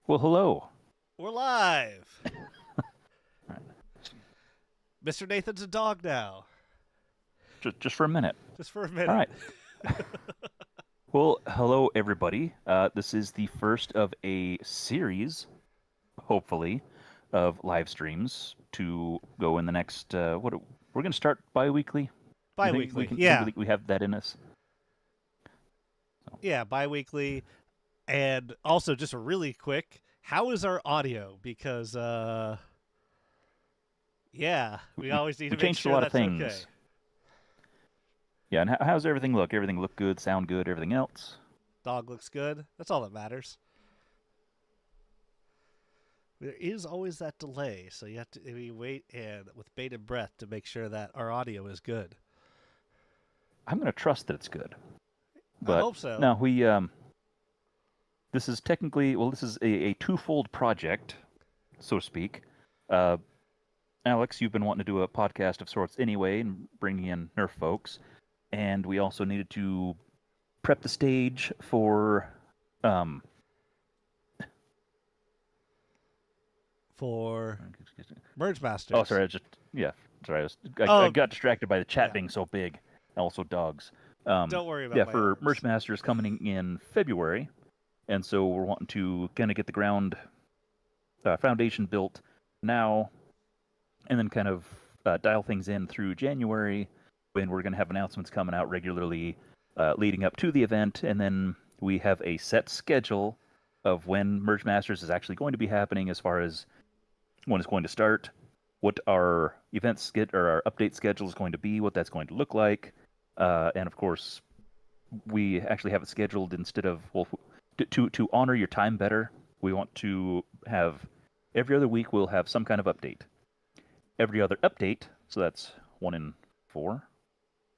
Well, hello. We're live. All right. Mr. Nathan's a dog now. Just for a minute. Just for a All minute. right. Well, hello, everybody. This is the first of a series, hopefully, of live streams to go in the next. We're going to start bi-weekly. You think we Bi-weekly. can? Think Yeah. we have that in us? So, Yeah, bi-weekly. And also just really quick, how is our audio? Because yeah, we we always need we to make changed a sure lot of that's okay. things. Yeah, and how's everything look? Everything look good, sound good, everything else? Dog looks good. That's all that matters. There is always that delay, so you have to we wait and with bated breath to make sure that our audio is good. I'm going to trust that it's good. I But hope so. no, this is technically, well, this is a twofold project, so to speak. Uh, Alex, you've been wanting to do a podcast of sorts anyway, and bringing in Nerf folks, and we also needed to prep the stage for. Um, For oh, MergeMasters. sorry, I Oh, got distracted by the chat yeah. being so big, and also dogs. Don't worry about Yeah, my for arms. MergeMasters coming in February, and so we're wanting to kind of get the ground foundation built now, and then kind of dial things in through January when we're going to have announcements coming out regularly leading up to the event, and then we have a set schedule of when Merge Masters is actually going to be happening as far as when it's going to start, what our events get or our update schedule is going to be, what that's going to look like, and of course we actually have it scheduled instead of to honor your time better. We want to have every other week we'll have some kind of update. Every other update, so that's 1 in 4.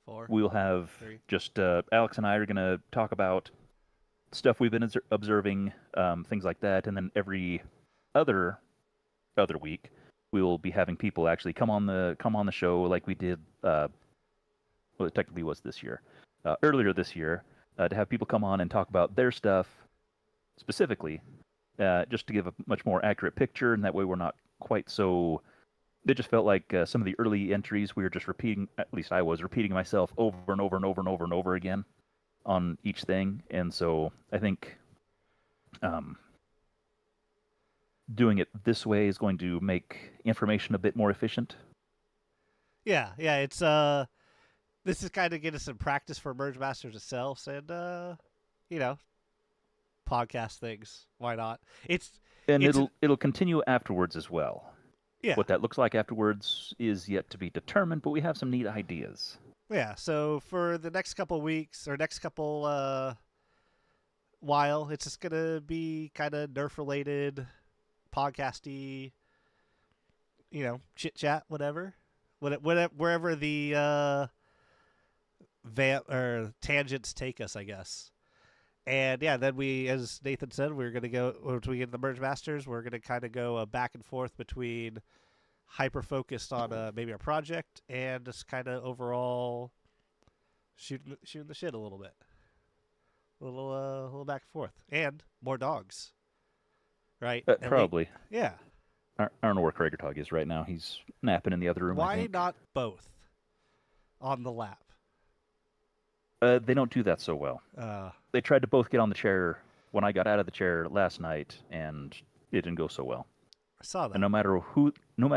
Four, We'll have three. just Alex and I are going to talk about stuff we've been observing, things like that, and then every other week we will be having people actually come on the show like we did. Well, it technically was this year, earlier this year, to have people come on and talk about their stuff specifically, just to give a much more accurate picture, and that way we're not quite so. It just felt like some of the early entries we were just repeating. At least I was repeating myself over and over and over and over and over again on each thing, and so I think doing it this way is going to make information a bit more efficient. Yeah. It's this is kind of get us some practice for Merge Masters itself, and you know, podcast things. Why not? And It's it'll continue afterwards as well. yeah, What that looks like afterwards is yet to be determined, but we have some neat ideas. yeah. So for the next couple weeks or next couple while, it's just gonna be kind of Nerf related, podcasty, chit chat, whatever, wherever the or tangents take us, I guess. And yeah, then we, as Nathan said, we're gonna go once we get the Merge Masters. We're gonna kind of go back and forth between hyper focused on maybe a project and just kind of overall shooting the shit a little bit, a little back and forth, and more dogs, right? And Probably. yeah. I don't know where Kragertog is right now. He's napping in the other room, I Why think. not both on the lap? They don't do that so well. Uh, They tried to both get on the chair when I got out of the chair last night, and it didn't go so well. I saw And that. no matter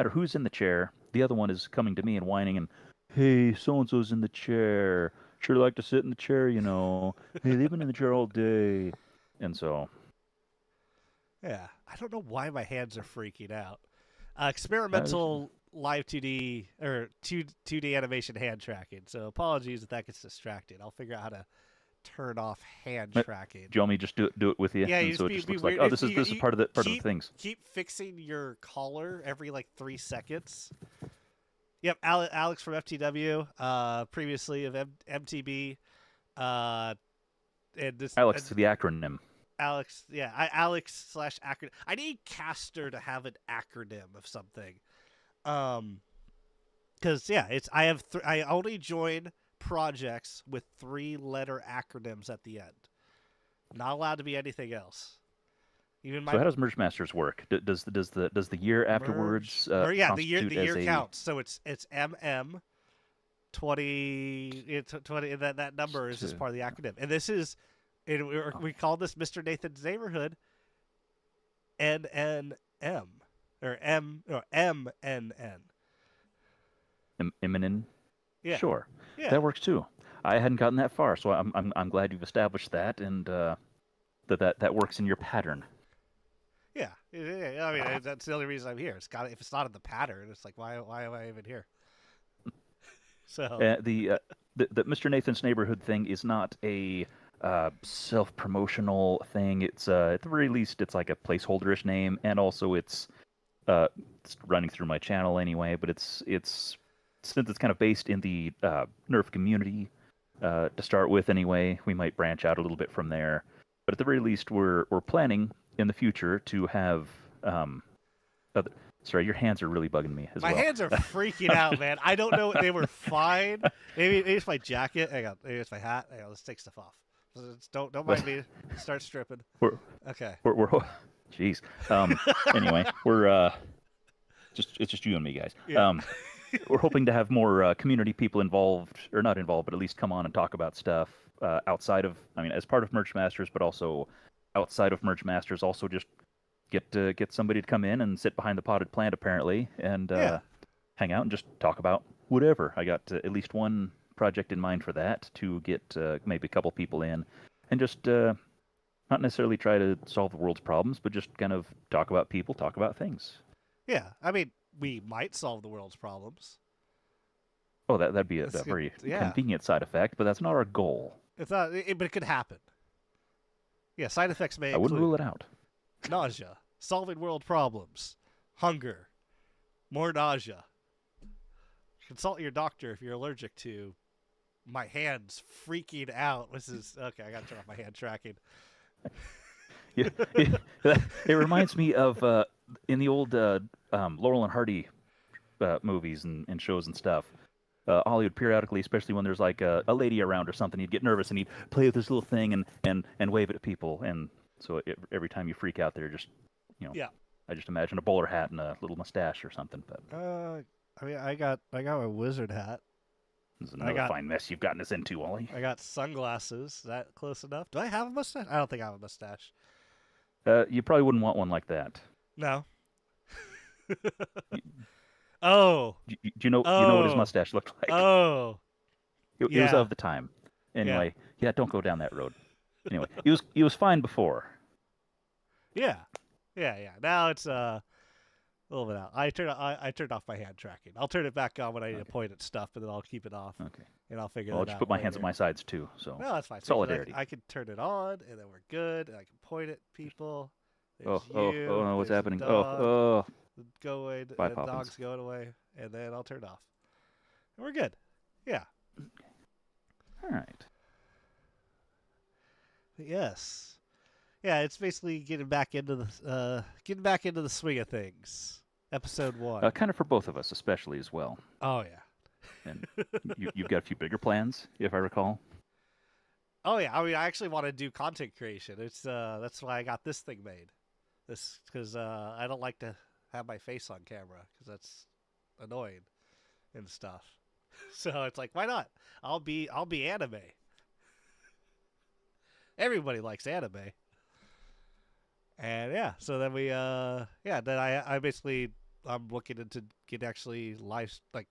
who's in the chair, the other one is coming to me and whining and, "Hey, so and so's in the chair. Sure like to sit in the chair, you know. Hey, they've been in the chair all day." And so, Yeah, I don't know why my hands are freaking out. uh, Experimental live 2D or 2D animation hand tracking. So apologies if that gets distracted. I'll figure out how to turn off hand do tracking. you want me to just do it with you? Yeah, you And just so it just be looks like, weird. oh, If this is you part of the keep things. keep fixing your collar every like 3 seconds. Yep, Alex from FTW, previously of MTB, and this Alex, and the acronym. Alex, yeah, Alex slash acronym. I need Caster to have an acronym of something. Because yeah, it's I only join projects with 3-letter acronyms at the end. Not allowed to be anything else. Even So my how does MergeMasters work? Does the year afterwards yeah, constitute the as year a counts. So it's MM 20. It's 20. That number is just to, part of the acronym. And this is, we call this Mr. Nathan's Neighborhood NNM or MNN. imminent? Yeah, Sure, yeah, that works too. I hadn't gotten that far, so I'm glad you've established that, and that works in your pattern. yeah. I mean, that's the only reason I'm here. If it's not in the pattern, it's like why am I even here? So Uh, the, uh, the Mr. Nathan's Neighborhood thing is not a self-promotional thing. It's at the very least it's like a placeholderish name, and also it's running through my channel anyway. But it's since it's kind of based in the Nerf community to start with anyway. We might branch out a little bit from there, but at the very least we're planning in the future to have other. Sorry, your hands are really bugging me as my well. hands are freaking out, man. I don't know. They were fine. Maybe it's my jacket. Hang on. Maybe it's my hat. Hang on. Let's take stuff off. Don't mind me. Start stripping. We're Okay. we're jeez. Anyway, it's just you and me, guys. Yeah. We're hoping to have more community people involved, or not involved, but at least come on and talk about stuff outside of, I mean, as part of MergeMasters, but also outside of MergeMasters. Also, just get somebody to come in and sit behind the potted plant, apparently, and Yeah. hang out and just talk about whatever. I got at least one project in mind for that to get maybe a couple people in, and just not necessarily try to solve the world's problems, but just kind of talk about people, talk about things. Yeah. I mean, we might solve the world's problems. Oh, that'd be a That's good. very Yeah. convenient side effect, but that's not our goal. It's not. But it could happen. Yeah. Side effects may I wouldn't include rule it out. nausea, solving world problems, hunger, more nausea. Consult your doctor if you're allergic to. My hands freaking out. This is okay. I gotta turn off my hand tracking. Yeah, it reminds me of in the old Laurel and Hardy movies and shows and stuff. Ollie would periodically, especially when there's like a lady around or something, he'd get nervous and he'd play with this little thing and wave it at people. And so every time you freak out there, just, Yeah. I just imagine a bowler hat and a little mustache or something. But I mean, I got my wizard hat. this is another fine mess you've gotten us into, Ollie. I got sunglasses. Is that close enough? Do I have a mustache? I don't think I have a mustache. You probably wouldn't want one like that. No. Oh. Do you know what his mustache looked like? Oh. It was Yeah. of the time. Anyway, yeah, don't go down that road. Anyway, he was fine before. Yeah. Yeah. Now it's a little bit out. I turned off my hand tracking. I'll turn it back on when I need to point at stuff, and then I'll keep it off. Okay. And I'll figure Well, I'll that just out. put my hands later. at my sides too. So No, that's fine. solidarity. I can turn it on, and then we're good. And I can point at people. There's oh you, no, what's there's happening? the dog, Oh. going, Bye, and Poppins. dog's going away, and then I'll turn it off. And we're good. Yeah. All right. Yes. Yeah, it's basically getting back into the swing of things. Episode 1. Kind of for both of us, especially as well. Oh yeah. And you've got a few bigger plans, if I recall. Oh yeah. I mean, I actually want to do content creation. It's that's why I got this thing made. This because I don't like to have my face on camera because that's annoying and stuff. So it's like, why not? I'll be anime. Everybody likes anime. And yeah, so then then I basically I'm looking into get actually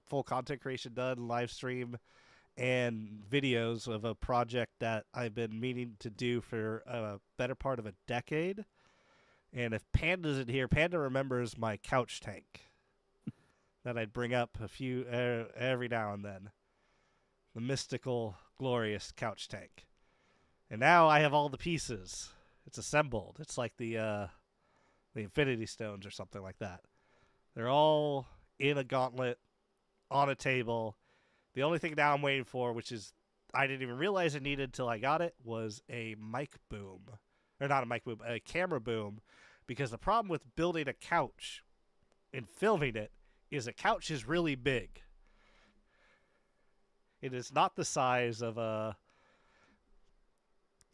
full content creation done, live stream, and videos of a project that I've been meaning to do for a better part of a decade. And if Panda's in here, Panda remembers my couch tank that I'd bring up every now and then. The mystical, glorious couch tank. And now I have all the pieces. It's assembled. It's like the Infinity Stones or something like that. They're all in a gauntlet on a table. The only thing now I'm waiting for, which is I didn't even realize it needed until I got it, was a mic boom. Or not a mic boom, a camera boom. Because the problem with building a couch and filming it is a couch is really big. It is not the size of a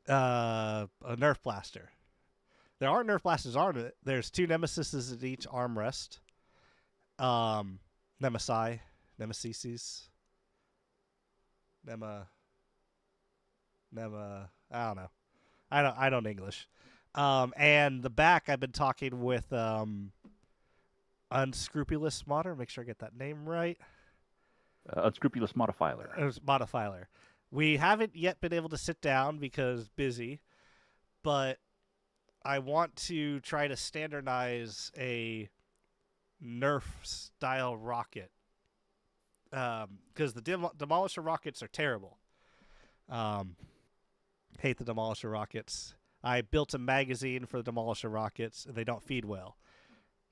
Nerf blaster. There are Nerf blasters on it. There's 2 Nemesises at each armrest. Nemesi, Nemesises, Nema, Nema. I don't know. I don't English. And the back, I've been talking with Unscrupulous Modder. Make sure I get that name right. Unscrupulous Modifiler. Modifiler. We haven't yet been able to sit down because busy, but I want to try to standardize a Nerf style rocket because the Demolisher rockets are terrible. Hate the Demolisher rockets. I built a magazine for the Demolisher rockets, and they don't feed well.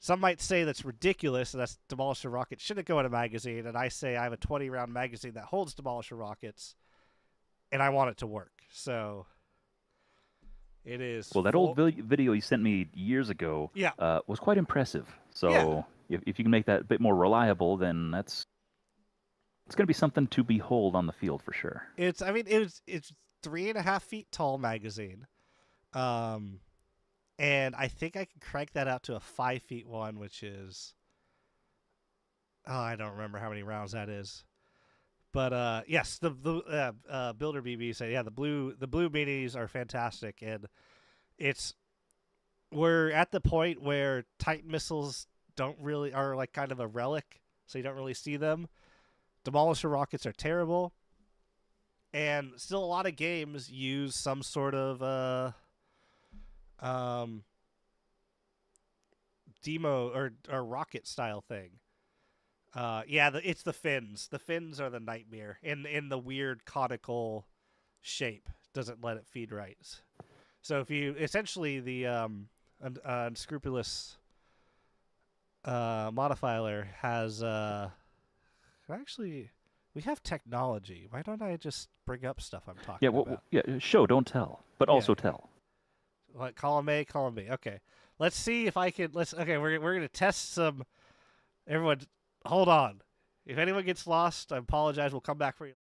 Some might say that's ridiculous, and that's Demolisher rockets shouldn't go in a magazine, and I say I have a 20-round magazine that holds Demolisher rockets, and I want it to work. So it is. Well, that old video you sent me years ago was quite impressive. So if you can make that a bit more reliable, then it's going to be something to behold on the field for sure. It's 3.5 feet tall magazine. And I think I can crank that out to a 5 feet one, which is, I don't remember how many rounds that is. But yes, the Builder BB said, the blue minis are fantastic, and we're at the point where Titan missiles are like kind of a relic, so you don't really see them. Demolisher rockets are terrible, and still a lot of games use some sort of demo or rocket style thing. It's the fins. The fins are the nightmare in the weird conical shape. Doesn't let it feed right. So if you essentially the unscrupulous modifier has actually we have technology. Why don't I just bring up stuff I'm talking about? Show, don't tell, but also tell. What, column A, column B. Okay. Let's see if I can. Okay, we're going to test some. Everyone, hold on. If anyone gets lost, I apologize. We'll come back for you.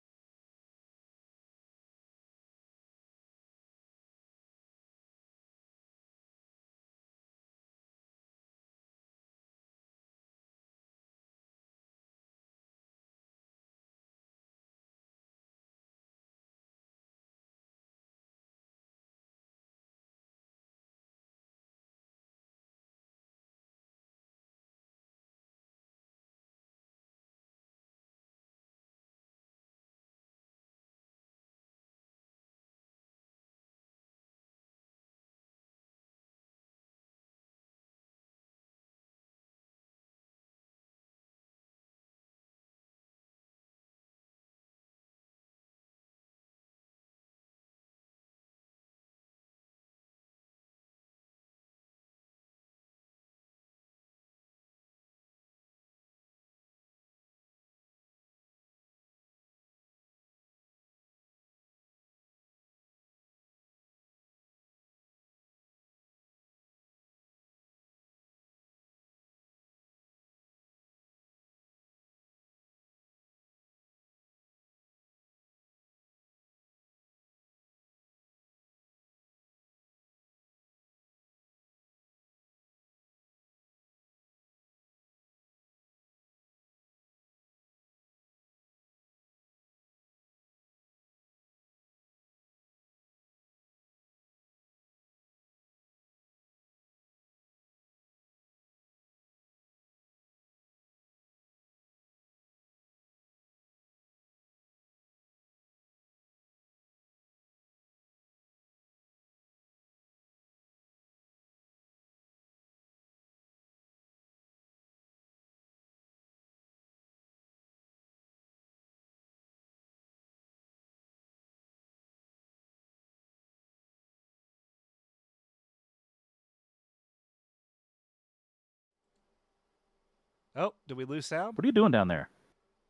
Oh, did we lose sound? What are you doing down there?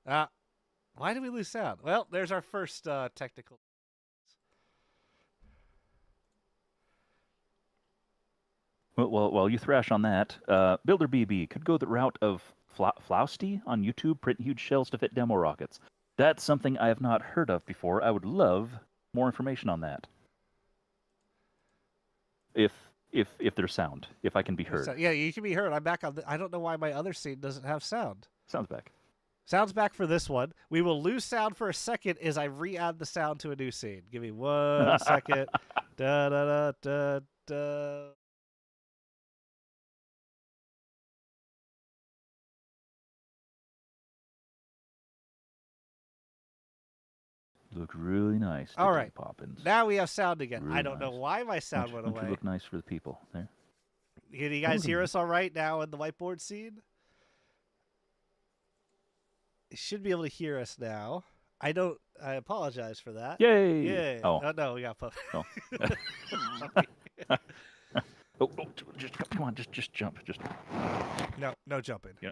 Why did we lose sound? Well, there's our first technical. Well, you thrash on that. Builder BB could go the route of Flousty on YouTube, print huge shells to fit demo rockets. That's something I have not heard of before. I would love more information on that. If if there's sound, if I can be heard. So, yeah, you can be heard. I'm back on. I don't know why my other scene doesn't have sound. Sounds back. Sound's back for this one. We will lose sound for a second as I re-add the sound to a new scene. Give me 1 second. Da da da da da. Look really nice. All right. Poppins. Now we have sound again. Really I don't know nice. why my sound went Don't away. you look nice for the people there? Can you guys hear us all right now in the whiteboard scene? You should be able to hear us now. I apologize for that. Yay! Yeah. Oh. No, we got puppet. Oh. Just come on, just jump. Just No jumping. Yeah.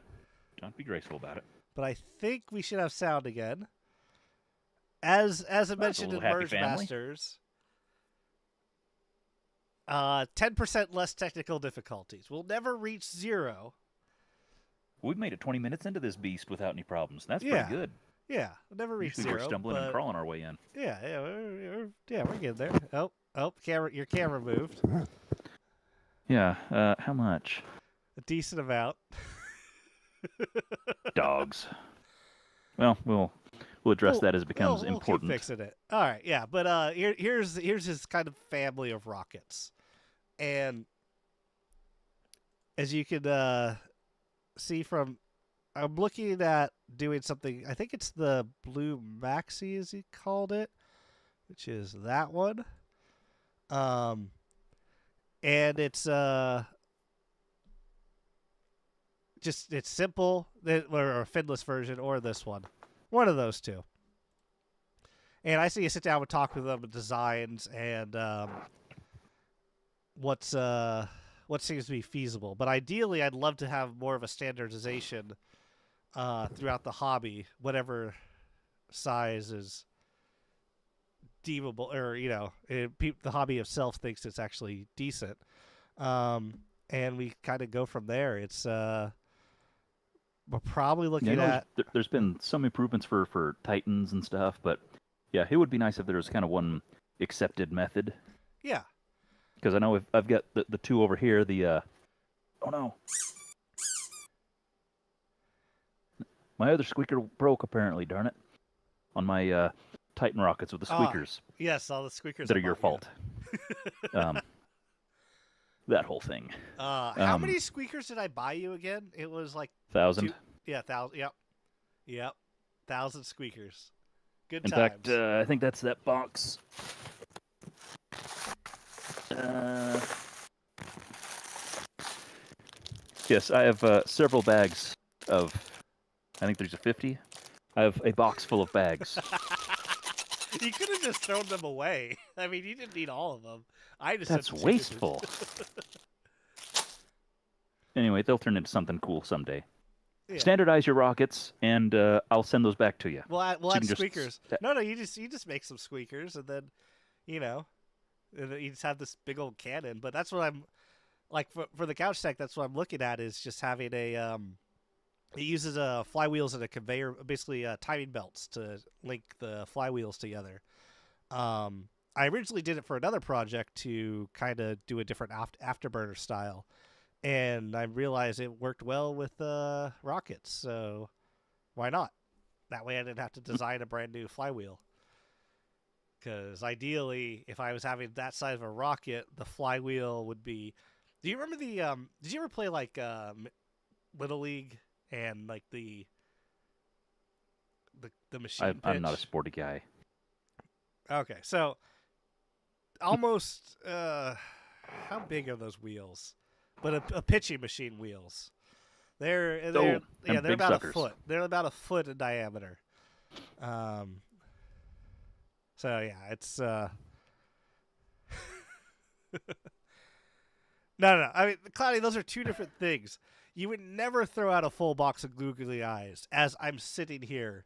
Don't be graceful about it. But I think we should have sound again. As I mentioned in MergeMasters, 10% less technical difficulties. We'll never reach 0. We've made it 20 minutes into this beast without any problems. That's pretty good. Yeah, we'll never reach Usually 0. We're stumbling and crawling our way in. Yeah, we're getting there. Oh, your camera moved. Yeah. How much? A decent amount. Dogs. Well, we'll address that as it becomes important. We'll keep fixing it. All right, yeah, but here's his kind of family of rockets, and as you can see from, I'm looking at doing something. I think it's the Blue Maxi, as he called it, which is that one. And it's it's simple, or a finless version, or this one. One of those two. And I see you sit down and talk with them with designs and what seems to be feasible. But ideally, I'd love to have more of a standardization throughout the hobby, whatever size is deemable, or the hobby itself thinks it's actually decent. And we kind of go from there. It's we're probably looking at. There's been some improvements for Titans and stuff, but yeah, it would be nice if there was kind of one accepted method. Yeah. Because I know I've got the two over here. Oh no, my other squeaker broke apparently. Darn it! On my Titan rockets with the squeakers. Yes, all the squeakers that are your fault. That whole thing. How many squeakers did I buy you again? It was like 1,000. 1,000. Yep. 1,000 squeakers. Good times. In fact, I think that's that box. Yes, I have several bags of. I think there's a 50. I have a box full of bags. You could have just thrown them away. I mean, you didn't need all of them. That's wasteful. Anyway, they'll turn into something cool someday. Yeah. Standardize your rockets, and I'll send those back to you. We'll add squeakers. No, you just make some squeakers, and then, you just have this big old cannon. But that's what I'm like for the couch tech. That's what I'm looking at, is just having a. It uses flywheels and a conveyor, basically timing belts to link the flywheels together. I originally did it for another project to kind of do a different afterburner style, and I realized it worked well with rockets, so why not? That way I didn't have to design a brand new flywheel. Because ideally, if I was having that size of a rocket, the flywheel would be... Do you remember the... did you ever play like Little League and like the machine pitch? I'm not a sporty guy. Okay, so almost how big are those wheels? But a pitching machine wheels. They're about suckers. A foot. They're about a foot in diameter. So yeah, it's No. I mean, Cloudy, those are two different things. You would never throw out a full box of googly eyes as I'm sitting here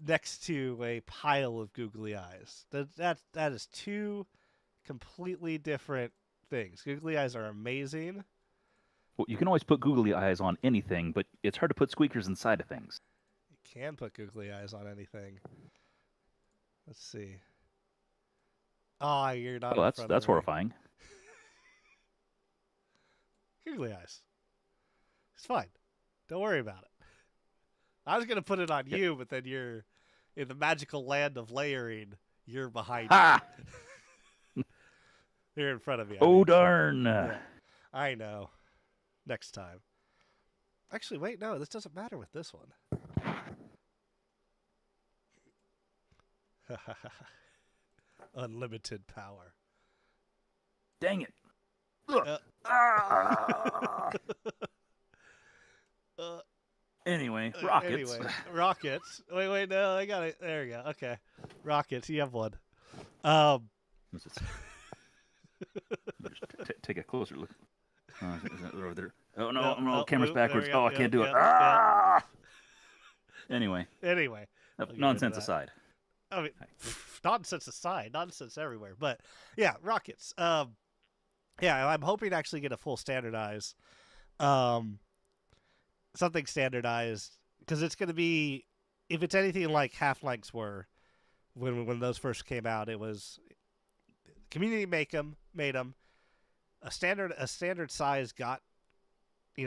next to a pile of googly eyes. That is two completely different things. Googly eyes are amazing. Well, you can always put googly eyes on anything, but it's hard to put squeakers inside of things. You can put googly eyes on anything. Let's see. Oh, you're not. Oh, that's horrifying. Googly eyes. It's fine. Don't worry about it. I was gonna put it on you, but then you're in the magical land of layering. You're behind Ha! me. You're in front of me. Oh, darn. Yeah. I know. Next time. Actually, wait, no, this doesn't matter with this one. Unlimited power. Dang it. Anyway, rockets. Rockets. Wait, no, I got it. There we go. Okay. Rockets, you have one. Just take a closer look. Is that over there? Oh, no, camera's backwards. I can't do it. Anyway, nonsense aside. I mean, nonsense aside, nonsense everywhere. But yeah, rockets. Yeah, I'm hoping to actually get a full standardize. Something standardized, because it's going to be, if it's anything like Half-Lengths were when those first came out, it was community made them. A standard size got,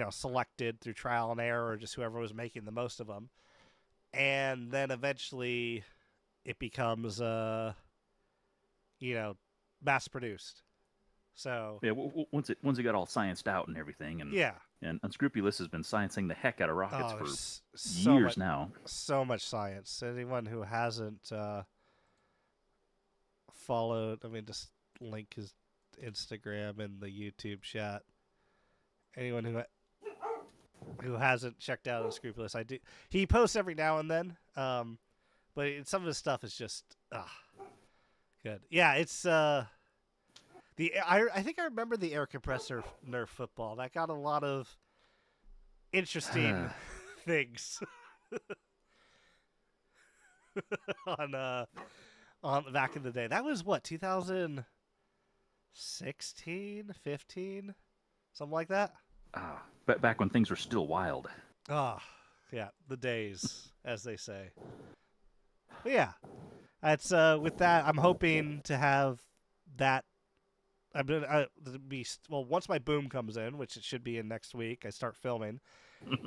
selected through trial and error, or just whoever was making the most of them, and then eventually it becomes mass produced. So yeah, once it got all scienced out and everything, and and Unscrupulous has been sciencing the heck out of rockets for years now. So much science. Anyone who hasn't followed, just link his Instagram in the YouTube chat. Anyone who hasn't checked out Unscrupulous, he posts every now and then, but some of his stuff is just good. Yeah, it's I think I remember the air compressor Nerf football. That got a lot of interesting things on back in the day. That was what, 2016, 15, something like that. But back when things were still wild. Yeah, the days, as they say. But yeah, that's with that. I'm hoping to have that. I'm gonna once my boom comes in, which it should be in next week. I start filming,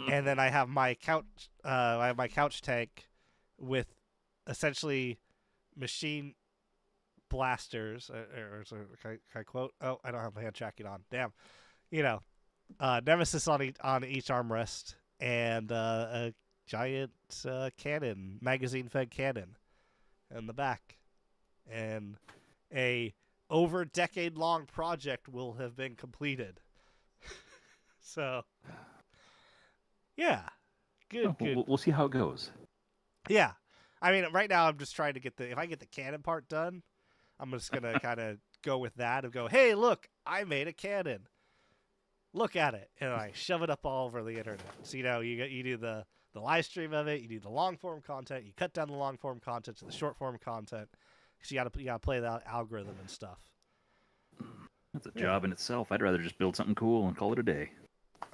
and then I have my couch. I have my couch tank with essentially machine blasters. Can I quote? Oh, I don't have my hand tracking on. Damn. Nemesis on each armrest, and a giant cannon, magazine-fed cannon in the back, and a over decade-long project will have been completed. So, yeah, good. We'll see how it goes. Yeah, right now I'm just trying to if I get the cannon part done, I'm just gonna kind of go with that and go, hey, look, I made a cannon. Look at it, and I shove it up all over the internet. So you do the live stream of it, you do the long form content, you cut down the long form content to the short form content. So you gotta play that algorithm and stuff. That's a job in itself. I'd rather just build something cool and call it a day.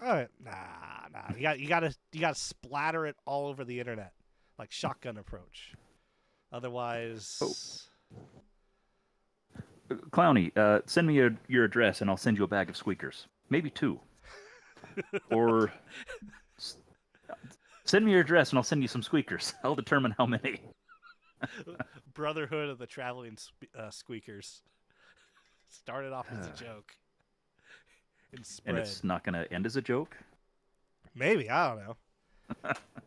All right, nah. You gotta splatter it all over the internet, like shotgun approach. Otherwise. Clowny, send me your address and I'll send you a bag of squeakers. Maybe 2. Or send me your address and I'll send you some squeakers. I'll determine how many. Brotherhood of the Traveling Squeakers. Started off as a joke. And it's not going to end as a joke? Maybe, I don't know.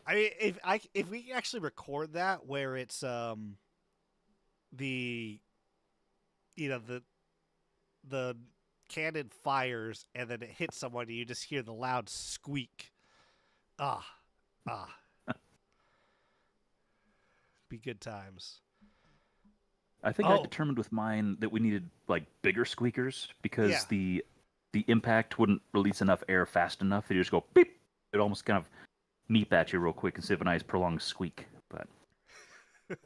If we can actually record that where it's the cannon fires and then it hits someone and you just hear the loud squeak. Be good times. I think I determined with mine that we needed bigger squeakers because the impact wouldn't release enough air fast enough. It just go beep. It almost kind of meep at you real quick instead of a nice prolonged squeak. But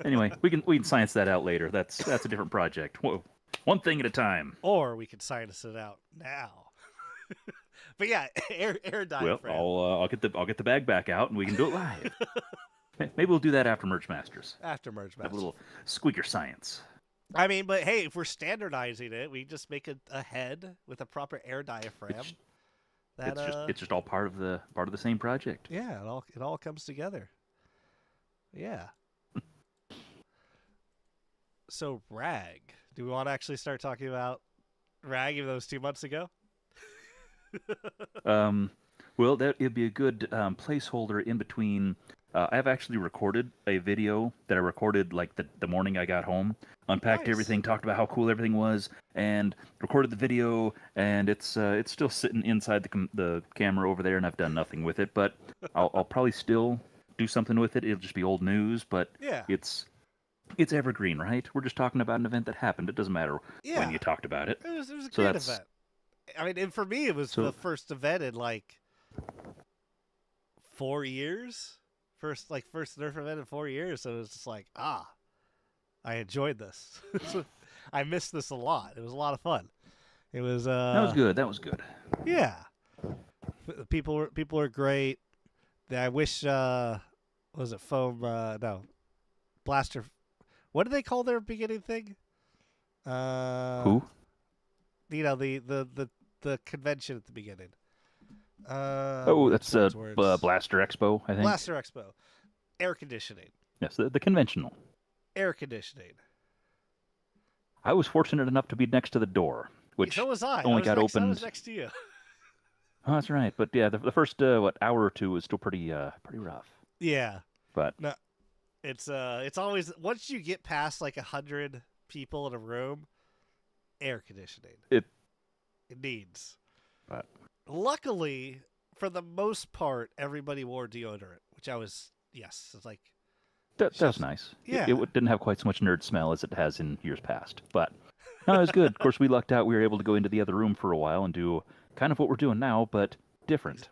anyway, we can science that out later. That's a different project. Whoa. One thing at a time. Or we could science it out now. But yeah, air diaphragm. Well, I'll get the bag back out and we can do it live. Maybe we'll do that after MergeMasters. After MergeMasters. A little squeaker science. But hey, if we're standardizing it, we just make a head with a proper air diaphragm. That it's just all part of the same project. yeah, it all comes together. Yeah. So Rag, do we want to actually start talking about Rag even though it was 2 months ago? Um, well, that it'd be a good placeholder in between. I've actually recorded a video that I recorded like the morning I got home, unpacked Nice. everything, talked about how cool everything was, and recorded the video. And it's still sitting inside the camera over there, and I've done nothing with it. But I'll probably still do something with it. It'll just be old news, but Yeah. it's evergreen, right? We're just talking about an event that happened. It doesn't matter when Yeah. you talked about it. It was a So great that's event. I mean, and for me, it was so the first event in like 4 years. First Nerf event in 4 years. So it was just like, I enjoyed this. I missed this a lot. It was a lot of fun. It was that was good. That was good. yeah. People were great. I wish was it foam no blaster. What do they call their beginning thing? Who? You know the convention at the beginning. Oh, Words, that's words. Blaster Expo, I think. Blaster Expo. Air conditioning. Yes, the conventional. Air conditioning. I was fortunate enough to be next to the door, which So was I. only got I opened. was next to you. Oh, that's right. But yeah, the first hour or two was still pretty rough. Yeah. But No, it's always once you get past like 100 people in a room, air conditioning. It needs. But Luckily, for the most part, everybody wore deodorant, which I was it's like that was nice. Yeah. It didn't have quite so much nerd smell as it has in years past. But no, it was good. Of course, we lucked out. We were able to go into the other room for a while and do kind of what we're doing now, but different.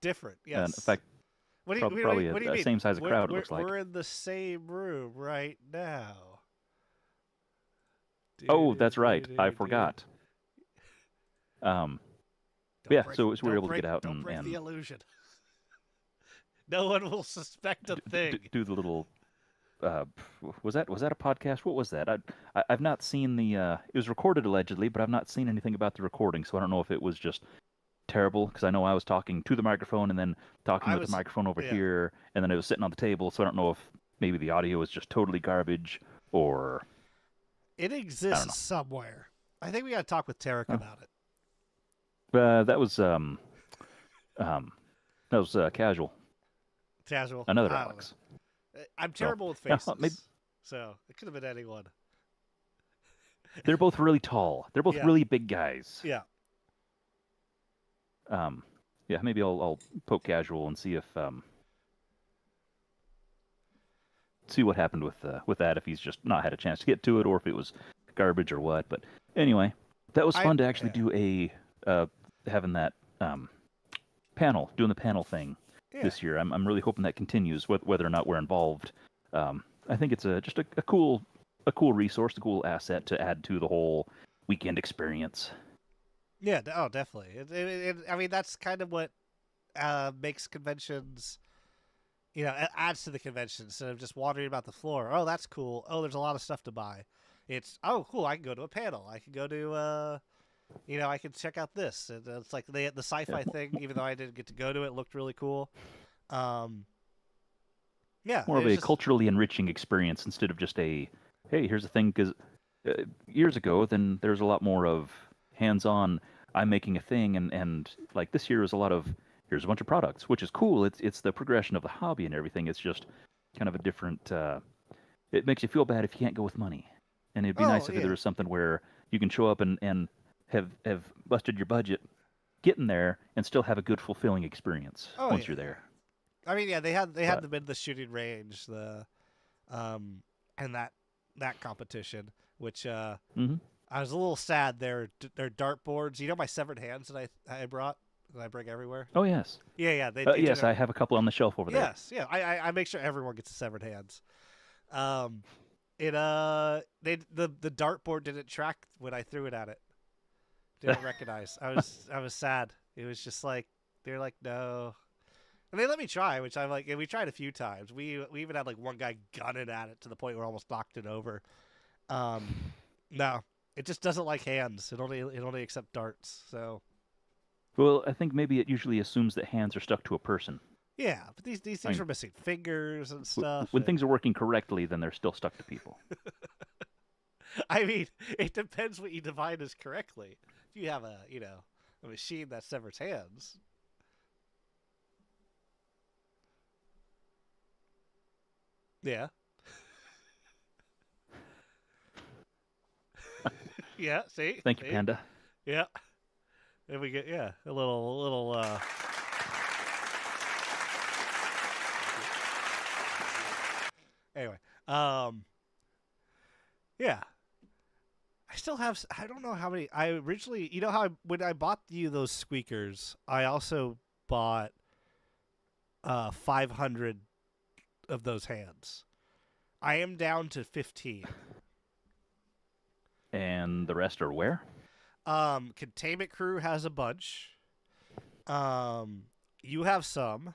Different, yes. And in fact, probably what do you mean? same size of crowd. It looks like. We're in the same room right now. Oh, that's right. I forgot. Yeah, so we were able to get out don't break and the illusion. No one will suspect a thing. do the little. Was that a podcast? What was that? I've not seen the. It was recorded allegedly, but I've not seen anything about the recording, so I don't know if it was just terrible. Because I know I was talking to the microphone and then talking with the microphone over here, and then it was sitting on the table. So I don't know if maybe the audio was just totally garbage or. It exists somewhere. I think we got to talk with Tarek about it. That was casual. Casual. Another Alex. I'm terrible with faces, so it could have been anyone. They're both really tall. They're both really big guys. Yeah. Yeah. Maybe I'll poke casual and see if see what happened with that. If he's just not had a chance to get to it, or if it was garbage or what. But anyway, that was fun to actually do a having that panel, doing the panel thing this year. I'm really hoping that continues, whether or not we're involved. I think it's just a cool resource, a cool asset to add to the whole weekend experience. Yeah, definitely. I mean, that's kind of what makes conventions, adds to the convention instead of just wandering about the floor. Oh, that's cool. Oh, there's a lot of stuff to buy. It's, oh, cool, I can go to a panel. I can go to, I can check out this. And it's like the sci-fi thing, even though I didn't get to go to it, looked really cool. Yeah. More of a culturally enriching experience instead of just a, hey, here's the thing, because years ago, then there's a lot more of hands-on, I'm making a thing, and like this year is a lot of, here's a bunch of products, which is cool. It's the progression of the hobby and everything. It's just kind of a different, it makes you feel bad if you can't go with money. And it'd be nice if there was something where you can show up and have busted your budget, getting there, and still have a good, fulfilling experience once you're there. I mean, they had them in the shooting range, and that competition, which I was a little sad. Their dartboards, my severed hands that I brought, that I bring everywhere. Oh yes. Yeah. Yes, I have a couple on the shelf over there. Yes, yeah. I make sure everyone gets a severed hands. The dartboard didn't track when I threw it at it. Didn't recognize. I was sad. It was just like they're like no, and they let me try, which I'm like. And we tried a few times. We even had like one guy gunning at it to the point where I almost knocked it over. No, it just doesn't like hands. It only accepts darts. So Well, I think maybe it usually assumes that hands are stuck to a person. Yeah, but these I things mean, were missing fingers and stuff. when And things are working correctly, then they're still stuck to people. I mean, it depends what you define as correctly. If you have a machine that severs hands. Yeah. Yeah, see? Thank you, See? Panda. Yeah. And we get a little anyway. Yeah. I still have I don't know how many I originally, how when I bought you those squeakers, I also bought 500 of those hands. I am down to 15. And the rest are where? Containment Crew has a bunch. You have some.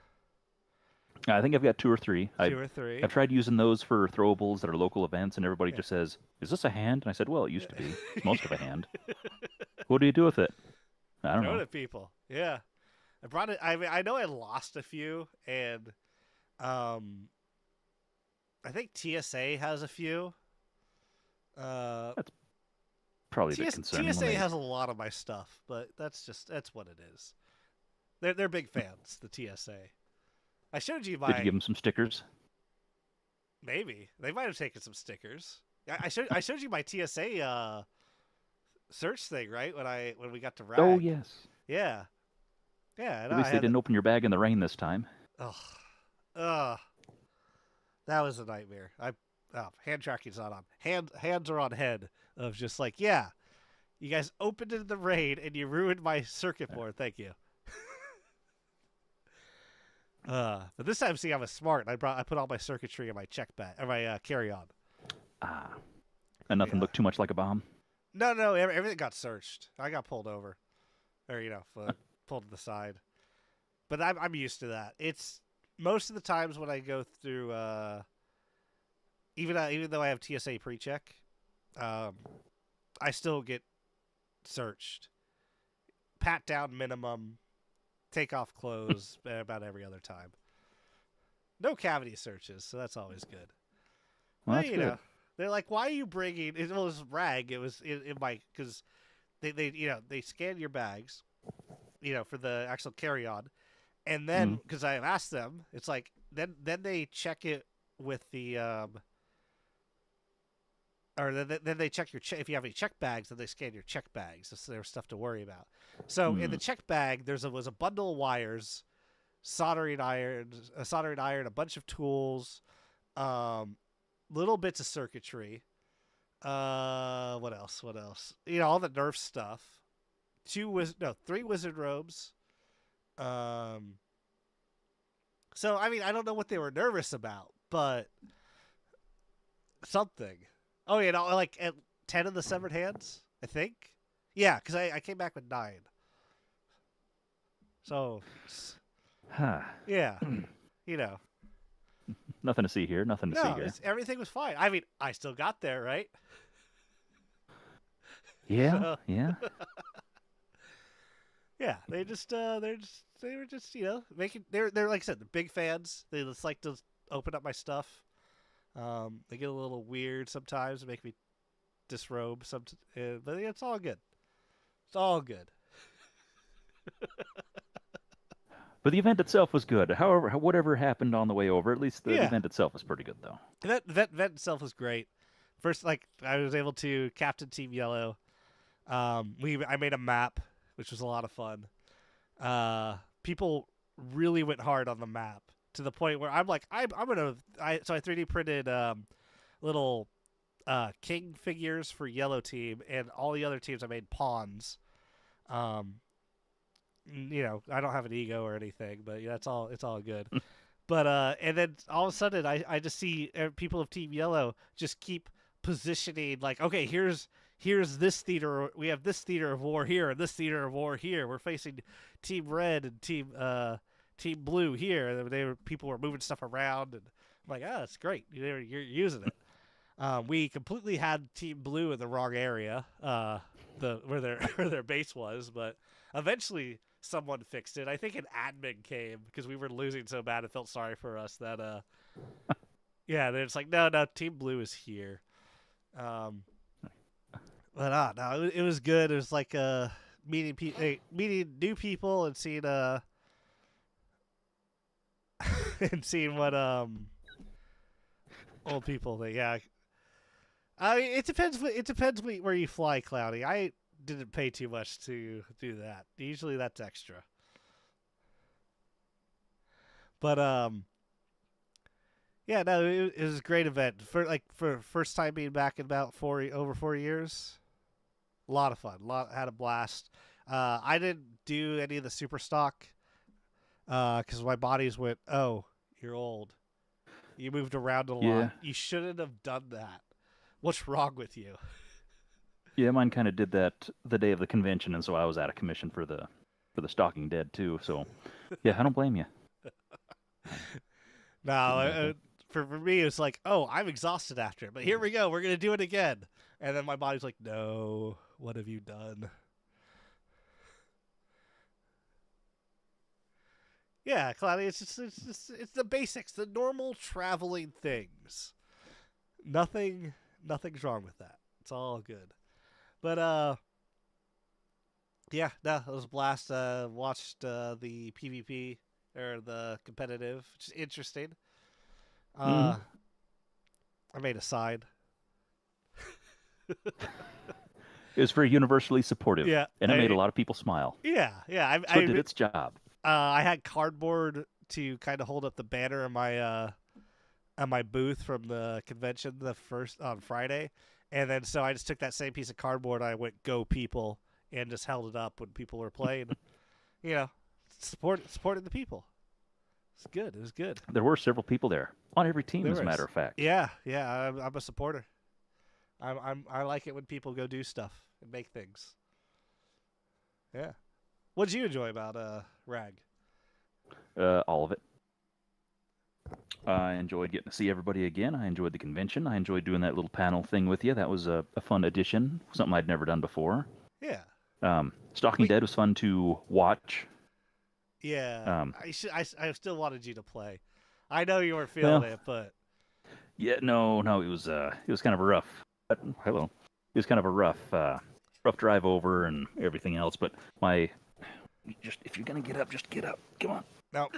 I think I've got 2 or 3. Two or three. I've tried using those for throwables that are local events, and everybody Yeah. just says, "Is this a hand?" And I said, "Well, it used to be. It's most of a hand." What do you do with it? I don't Throw it know. at people. Yeah. I brought it. I mean, I know I lost a few, and I think TSA has a few. Probably a bit concerning. when TSA they- has a lot of my stuff, but that's what it is. They're big fans. The TSA. I showed you my. Did you give them some stickers? Maybe they might have taken some stickers. I showed you my TSA search thing, right? When we got to Rag. Oh, yes. Yeah. Yeah. At least they didn't open your bag in the rain this time. That was a nightmare. Hand tracking's not on. Hands are on head of just like, yeah, you guys opened it in the rain and you ruined my circuit board. Thank you. But this time, see, I was smart. I put all my circuitry in my check bag or my carry-on. And nothing Yeah. looked too much like a bomb. No, everything got searched. I got pulled over, or pulled to the side. But I'm used to that. It's most of the times when I go through, even though I have TSA pre-check, I still get searched. Pat down minimum, take off clothes about every other time. No cavity searches, so that's always good. Well, Well, that's good. they're like, "Why are you bringing?" It was Rag. It was in my because they scan your bags, for the actual carry on, and then because I asked them, it's like then they check it with the or then they check your if you have any check bags, then they scan your check bags. So there's stuff to worry about. So in the check bag, was a bundle of wires, soldering iron, a bunch of tools, little bits of circuitry. What else? All the Nerf stuff. 3 wizard robes. So I mean, I don't know what they were nervous about, but something. Oh yeah, like at 10 of the severed hands, I think. Yeah, because I came back with 9. So, yeah, Nothing to see here. Nothing to see no, here. everything was fine. I mean, I still got there, right? Yeah, So- yeah. Yeah, they were just making they're like I said, they're big fans. They just like to open up my stuff. They get a little weird sometimes and make me disrobe but it's all good. It's all good. But the event itself was good. However, whatever happened on the way over, at least the Yeah. event itself was pretty good, though. That event itself was great. First, like I was able to captain Team Yellow. I made a map, which was a lot of fun. People really went hard on the map to the point where I'm like, I 3D printed little king figures for Yellow Team, and all the other teams I made pawns. I don't have an ego or anything, but it's all good. But and then all of a sudden I just see people of Team Yellow just keep positioning like, okay, here's this theater, we have this theater of war here and this theater of war here. We're facing Team Red and Team Blue here. And people were moving stuff around, and I'm like, that's great. You're using it. We completely had Team Blue in the wrong area, where their base was, but eventually someone fixed it. I think an admin came because we were losing so bad. It felt sorry for us that yeah. Then it's like no, Team Blue is here. But no, it was good. It was like meeting new people and seeing and seeing what old people think. Yeah, I mean it depends. It depends where you fly, Cloudy. I didn't pay too much to do that. Usually that's extra. But yeah, no, it was a great event for first time being back in about over 4 years. A lot of fun. Had a blast. I didn't do any of the super stock because my bodies went, oh, you're old. You moved around a lot. You shouldn't have done that. What's wrong with you? Yeah, mine kind of did that the day of the convention, and so I was out of commission for the Stalking Dead too. So, yeah, I don't blame you. No, for me, it's like, oh, I'm exhausted after it, but here we go. We're gonna do it again, and then my body's like, no, what have you done? Yeah, Cloudy, it's the basics, the normal traveling things. Nothing's wrong with that. It's all good. But yeah, no, it was a blast. Watched the PvP or the competitive, which is interesting. I made a side. It was very universally supportive. Yeah, and it made a lot of people smile. Yeah. So it did its job. I had cardboard to kind of hold up the banner in my booth from the convention on Friday, and then so I just took that same piece of cardboard and I went "Go People" and just held it up when people were playing. Supported the people. It's good. It was good. There were several people there on every team, as a matter of fact. Yeah. I'm a supporter. I like it when people go do stuff and make things. Yeah. What did you enjoy about Rag? All of it. I enjoyed getting to see everybody again. I enjoyed the convention. I enjoyed doing that little panel thing with you. That was a fun addition, something I'd never done before. Yeah. Stalking Dead was fun to watch. Yeah. I still wanted you to play. I know you weren't feeling it, but yeah, no, it was kind of a rough. Hello. It was kind of a rough drive over and everything else. But if you're gonna get up, just get up. Come on. No.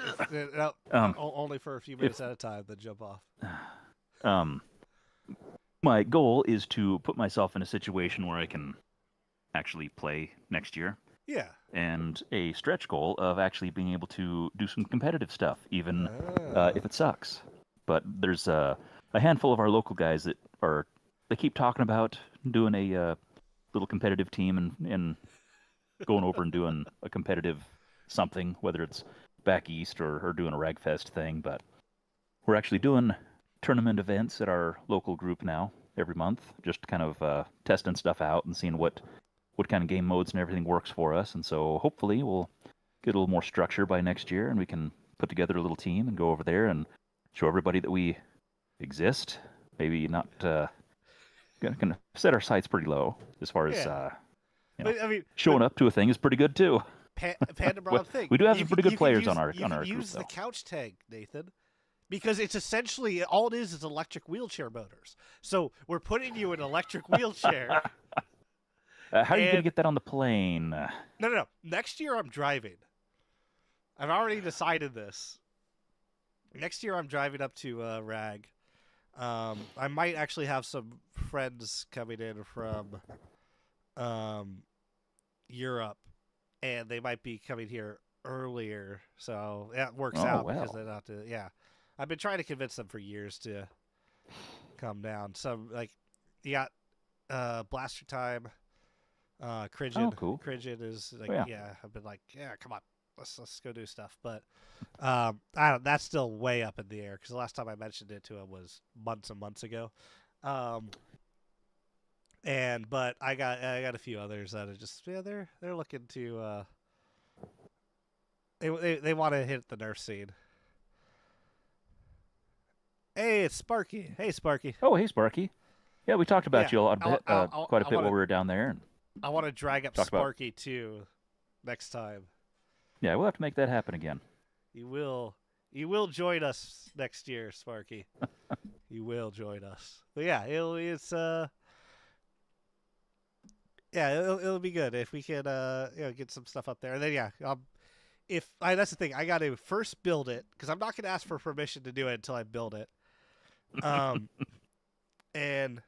Only for a few minutes at a time, then jump off. My goal is to put myself in a situation where I can actually play next year. Yeah. And a stretch goal of actually being able to do some competitive stuff, even if it sucks. But there's a handful of our local guys that they keep talking about doing a little competitive team and going over and doing a competitive something, whether it's back east or doing a Ragfest thing. But we're actually doing tournament events at our local group now every month, just kind of testing stuff out and seeing what kind of game modes and everything works for us. And so hopefully we'll get a little more structure by next year and we can put together a little team and go over there and show everybody that we exist. Maybe not gonna set our sights pretty low as far as but, I mean, showing up to a thing is pretty good too. Panda Brown thing. We do have some pretty good players on our group. You can use the couch tag, Nathan, because it's essentially all it is electric wheelchair motors. So we're putting you in an electric wheelchair. How are you going to get that on the plane? No. Next year I'm driving. I've already decided this. Next year I'm driving up to Rag. I might actually have some friends coming in from Europe, and they might be coming here earlier. So that works out because they don't have to. Yeah, I've been trying to convince them for years to come down. Some you got Blaster Time. Cridgen. Oh, cool. Cridgen is I've been come on, let's go do stuff. But I don't. That's still way up in the air because the last time I mentioned it to him was months and months ago. But I got a few others that are just they're looking to they want to hit the nerf scene. Hey, it's Sparky. Hey, Sparky. Oh, hey, Sparky. Yeah, we talked about you quite a bit while we were down there. And I want to drag up Sparky too next time. Yeah, we'll have to make that happen again. You will. You will join us next year, Sparky. You will join us. But yeah, it'll be good if we can get some stuff up there. And then if that's the thing, I got to first build it because I'm not going to ask for permission to do it until I build it. And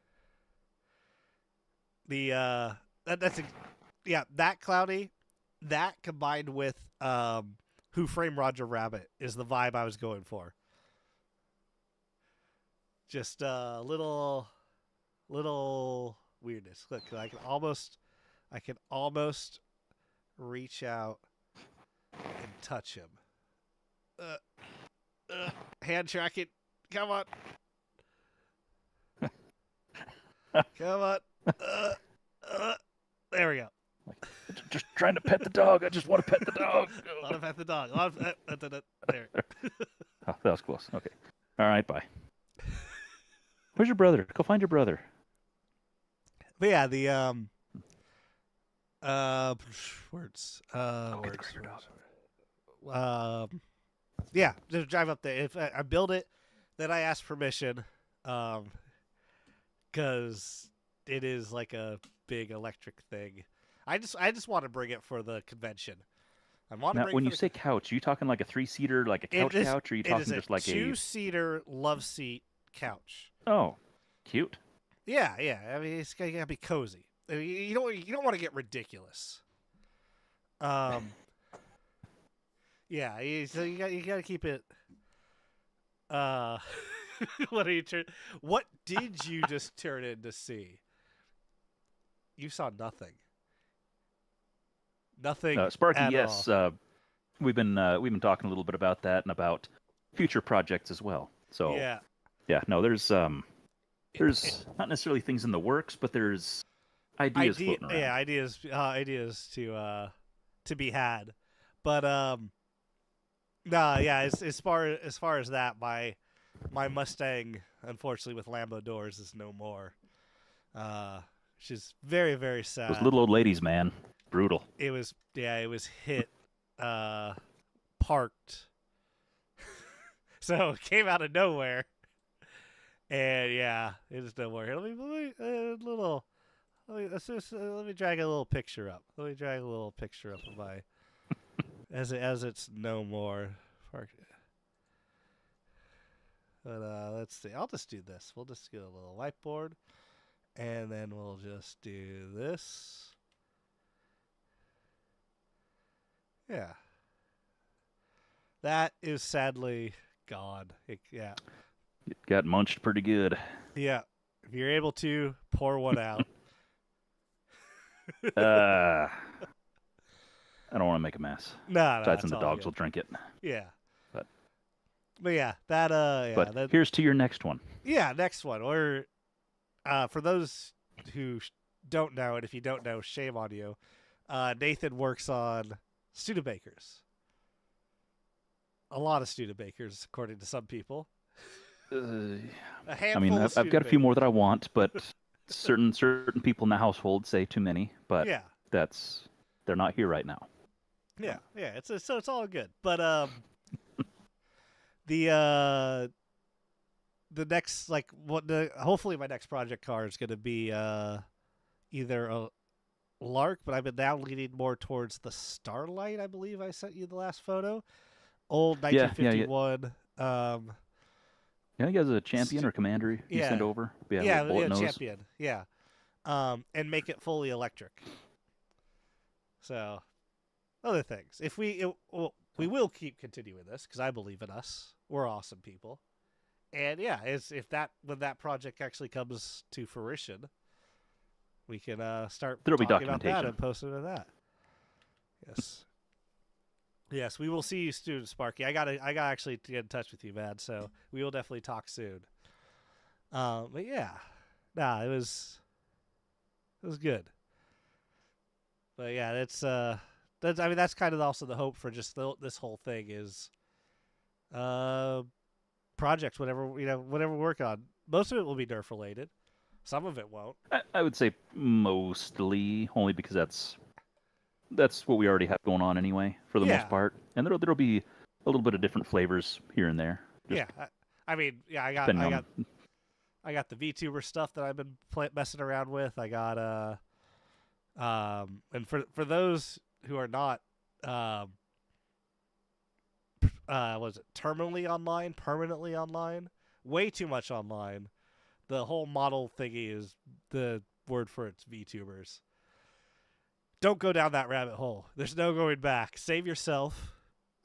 the that cloudy, that combined with Who Framed Roger Rabbit is the vibe I was going for. Just a little weirdness. Look, I can almost reach out and touch him. Hand tracking. Come on. Come on. There we go. Just trying to pet the dog. I just want to pet the dog. I want to pet the dog. There. Oh, that was close. Okay. All right, bye. Where's your brother? Go find your brother. But yeah, the words. Yeah, just drive up there. If I build it, then I ask permission, because it is like a big electric thing. I just want to bring it for the convention. I want to. Now, when you say couch, are you talking like a 3-seater, like a couch couch, or are you talking just like a 2-seater love seat couch? Oh, cute. Yeah. I mean, it's gotta be cozy. I mean, you don't want to get ridiculous. Yeah. So you gotta keep it. What did you just turn in to see? You saw nothing. Nothing. Sparky, at yes. all. We've been talking a little bit about that and about future projects as well. So Yeah. No, there's not necessarily things in the works, but there's ideas floating around. Yeah, ideas to be had. But as far as that, my Mustang, unfortunately, with Lambo doors is no more. Which is very, very sad. Those little old ladies, man, brutal. It was hit, parked, so it came out of nowhere, and yeah, it is no more. Let me drag a little picture up. Let me drag a little picture up of my as it's no more. But let's see. I'll just do this. We'll just get a little whiteboard, and then we'll just do this. Yeah. That is sadly gone. It got munched pretty good. Yeah. If you're able to, pour one out. I don't want to make a mess. No, Besides, the dogs will drink it. Yeah. But yeah, that But here's to your next one. Yeah, next one. Or for those who don't know, and if you don't know, shame on you. Nathan works on Studebakers. A lot of Studebakers, according to some people. A handful. I mean, I've got a few more that I want, but certain people in the household say too many. But yeah, they're not here right now. Yeah. So it's all good. But the next hopefully my next project car is going to be either a Lark, but I've been now leaning more towards the Starlight. I believe I sent you the last photo. Old 1951. Yeah, you guys a champion or commander you send over? Champion. Yeah. And make it fully electric. So, other things. If we will keep continuing this because I believe in us. We're awesome people. And yeah, when that project actually comes to fruition, we can start talking about that and posting to that. Yes. Yes, we will see you soon, Sparky. I gotta actually get in touch with you, man. So we will definitely talk soon. But yeah, it was good. But yeah, that's kind of also the hope for just this whole thing is, projects, whatever we work on. Most of it will be Nerf related. Some of it won't. I would say mostly, only because that's that's what we already have going on anyway, for the most Yeah, part. And there'll be a little bit of different flavors here and there, just yeah. I mean, yeah. depending on. I got the VTuber stuff that I've been messing around with. I got and for those who are not was it terminally online, permanently online, way too much online. The whole model thingy is the word for it's VTubers. Don't go down that rabbit hole. There's no going back. Save yourself.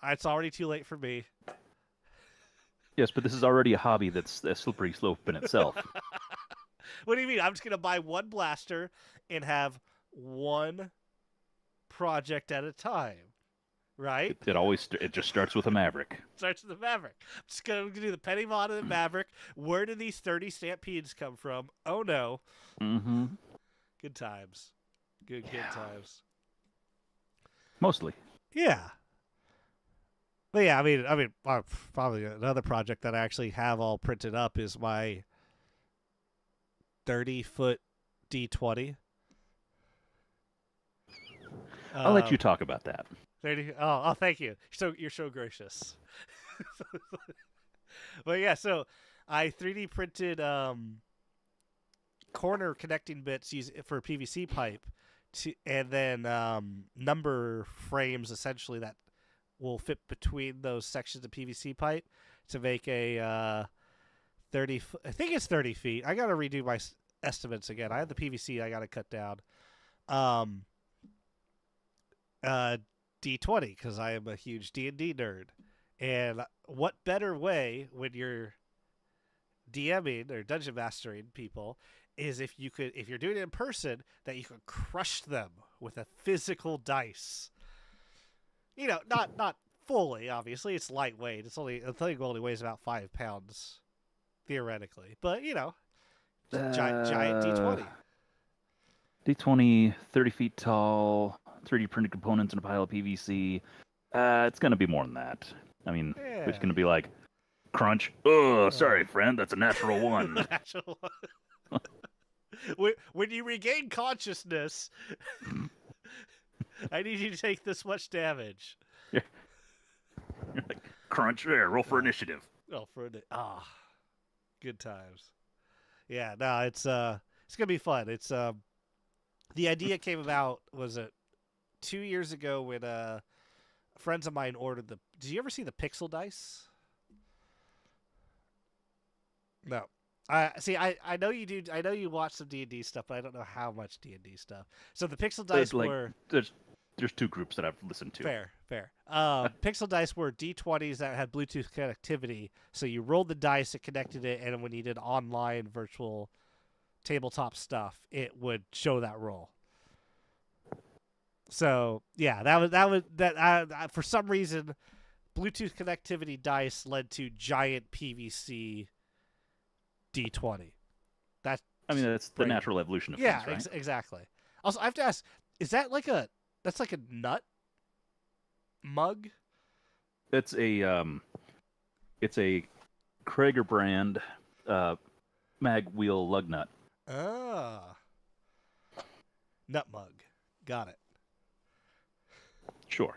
It's already too late for me. Yes, but this is already a hobby that's a slippery slope in itself. What do you mean? I'm just gonna buy one blaster and have one project at a time, right? It just starts with a Maverick. Starts with the Maverick. I'm just gonna do the Penny Mod and the Maverick. Where do these 30 Stampedes come from? Oh no. Mm-hmm. Good times. Good times. Mostly. Yeah. But yeah, I mean, probably another project that I actually have all printed up is my 30-foot D20. I'll let you talk about that. 30. Oh, thank you. You're so gracious. But yeah, so I 3D printed corner connecting bits for PVC pipe, and then number frames essentially that will fit between those sections of PVC pipe to make a 30. I think it's 30 feet. I gotta redo my estimates again. I have the PVC I gotta cut down. D20 because I am a huge D&D nerd, and what better way when you're DMing or dungeon mastering people is if you're doing it in person, that you could crush them with a physical dice. You know, not fully, obviously. It's lightweight. The thing only weighs about 5 pounds, theoretically. But, you know, giant D20. D20, 30 feet tall, 3D printed components in a pile of PVC. It's going to be more than that. I mean, it's going to be like, crunch. Oh, sorry, friend. That's a natural one. Natural one. When you regain consciousness, I need you to take this much damage. You're like, crunch there. Roll for initiative. Oh, good times. Yeah, no, it's gonna be fun. It's the idea came about was it 2 years ago when friends of mine ordered the. Did you ever see the pixel dice? No. I know you do. I know you watch some D&D stuff, but I don't know how much D&D stuff. So the pixel dice were there's two groups that I've listened to. Fair. Pixel dice were D20s that had Bluetooth connectivity. So you rolled the dice, it connected it, and when you did online virtual tabletop stuff, it would show that roll. So yeah, that for some reason, Bluetooth connectivity dice led to giant PVC D20. That's the natural evolution of things, right? Exactly. Also, I have to ask: is that that's like a nut mug? It's a Krager brand mag wheel lug nut. Ah, nut mug. Got it. Sure.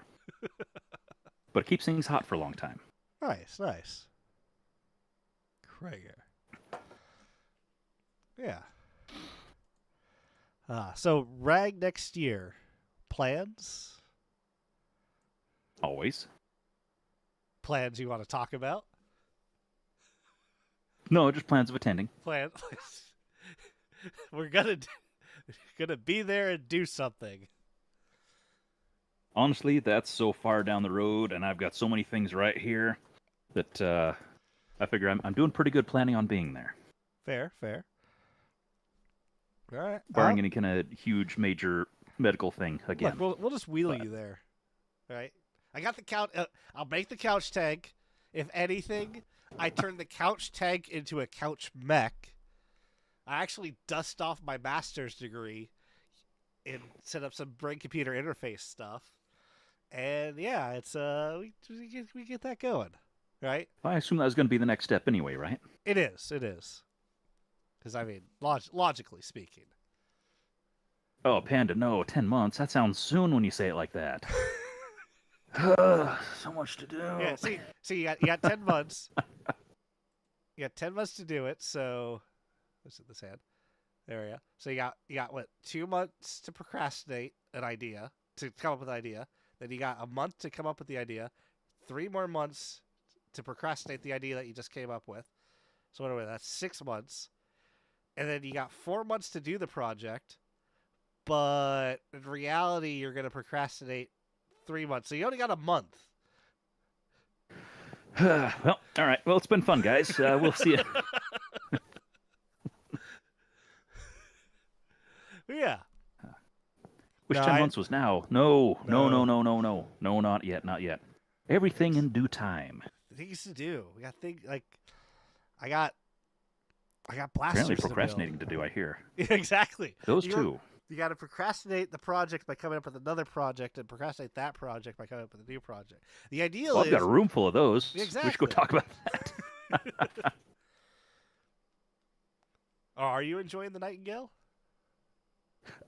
But it keeps things hot for a long time. Nice. Krager. Yeah. So Rag next year. Plans? Always. Plans you want to talk about? No, just plans of attending. Plans. We're gonna be there and do something. Honestly, that's so far down the road, and I've got so many things right here that I figure I'm doing pretty good planning on being there. Fair. All right. Barring any kind of huge major medical thing again. Look, we'll just wheel you there. All right. I got the couch. I'll make the couch tank. If anything, I turn the couch tank into a couch mech. I actually dust off my master's degree and set up some brain computer interface stuff. And yeah, it's we get that going, right? I assume that was going to be the next step anyway, right? It is. Because I mean, logically speaking. Oh, Panda, no, 10 months. That sounds soon when you say it like that. So much to do. Yeah, see, you got 10 months. You got 10 months to do it, so let's hit this hand. There we go. So you got what, 2 months to procrastinate an idea, to come up with an idea. Then you got a month to come up with the idea, 3 more months to procrastinate the idea that you just came up with. So what are we? That's 6 months. And then you got 4 months to do the project, but in reality you're gonna procrastinate 3 months. So you only got a month. Well, all right. Well, it's been fun, guys. We'll see you. Yeah. Wish No, 10 I- months was now. No, no, No. no, no, no, no. No, not yet, not yet. Everything in due time. Things to do. We got things like I got blasters. Apparently to build. procrastinating to do, I hear. Exactly. Those You- two. You got to procrastinate the project by coming up with another project, and procrastinate that project by coming up with a new project. The ideal Well, is I've got a room full of those. We should go Exactly. talk about that. Oh, are you enjoying the Nightingale?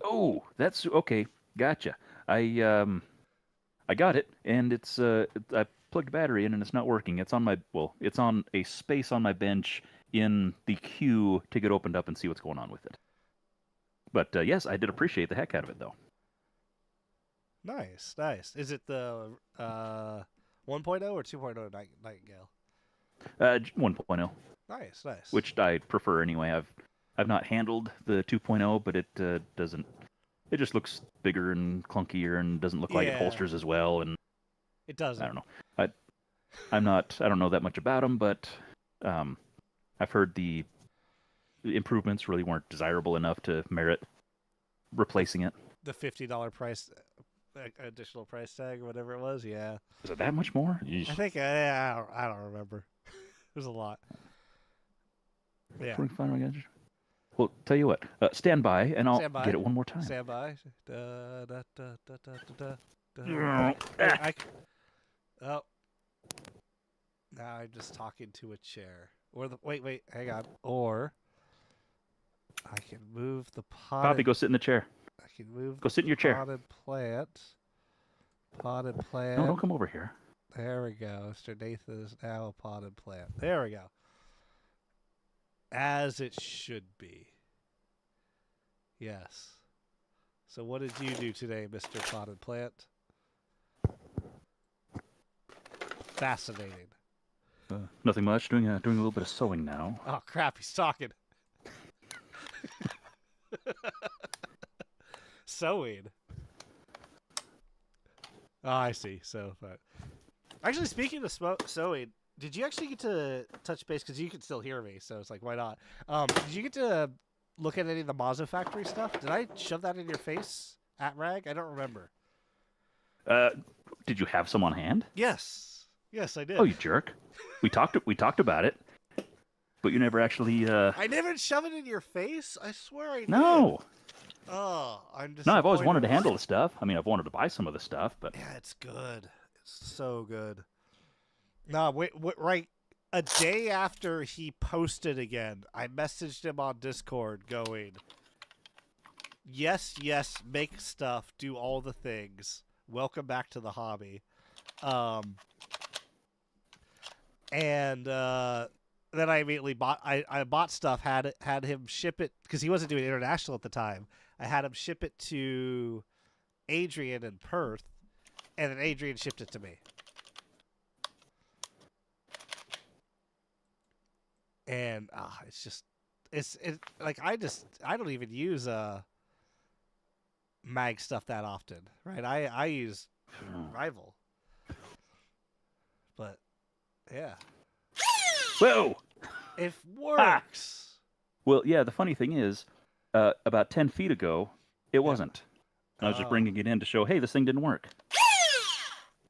Oh, that's okay. Gotcha. I got it, and it's I plugged a battery in, and it's not working. It's on it's on a space on my bench in the queue to get opened up and see what's going on with it. But yes, I did appreciate the heck out of it, though. Nice, nice. Is it the 1.0 or 2.0 Nightingale? 1.0, Nice, nice. which I prefer anyway. I've not handled the 2.0, but it doesn't. It just looks bigger and clunkier, and doesn't look like it Yeah. holsters as well. And It doesn't. I don't know. I don't know that much about them, but I've heard the improvements really weren't desirable enough to merit replacing it. The $50 price, additional price tag, or whatever it was. Yeah, Is it that much more? I think I don't remember. There's a lot. Yeah. Well, tell you what. Stand by, and I'll Stand by. get it one more time. Stand by. Da, da, da, da, da, da, da. Ah. Oh. Now I'm just talking to a chair. Or wait, hang on. Or I can move the pot. Bobby, go sit in the chair. I can move. Go sit in your chair. Potted plant. Potted plant. No, don't come over here. There we go. Mr. Nathan is now a potted plant. There we go. As it should be. Yes. So what did you do today, Mr. Potted Plant? Fascinating. Nothing much. Doing a little bit of sewing now. Oh crap, he's talking. Sewing. Oh, I see. So, but actually, speaking of sewing, did you actually get to touch base? Because you can still hear me, so it's like, why not? Did you get to look at any of the Mazda factory stuff? Did I shove that in your face at Rag? I don't remember. Did you have some on hand? Yes, I did. Oh, you jerk! We talked about it, but you never actually. I never shove it in your face. I swear I did. No. Oh, I'm just. No, I've always wanted to handle the stuff. I mean, I've wanted to buy some of the stuff, but Yeah, it's good. It's so good. No, wait, right. A day after he posted again, I messaged him on Discord going, yes, make stuff, do all the things. Welcome back to the hobby. And then I immediately bought. I bought stuff. Had him ship it because he wasn't doing international at the time. I had him ship it to Adrian in Perth, and then Adrian shipped it to me. And it's just like I don't even use mag stuff that often, right? I use Rival, but yeah, whoa. it works. Well, yeah. The funny thing is, about 10 feet ago, it wasn't. I was just bringing it in to show, hey, this thing didn't work.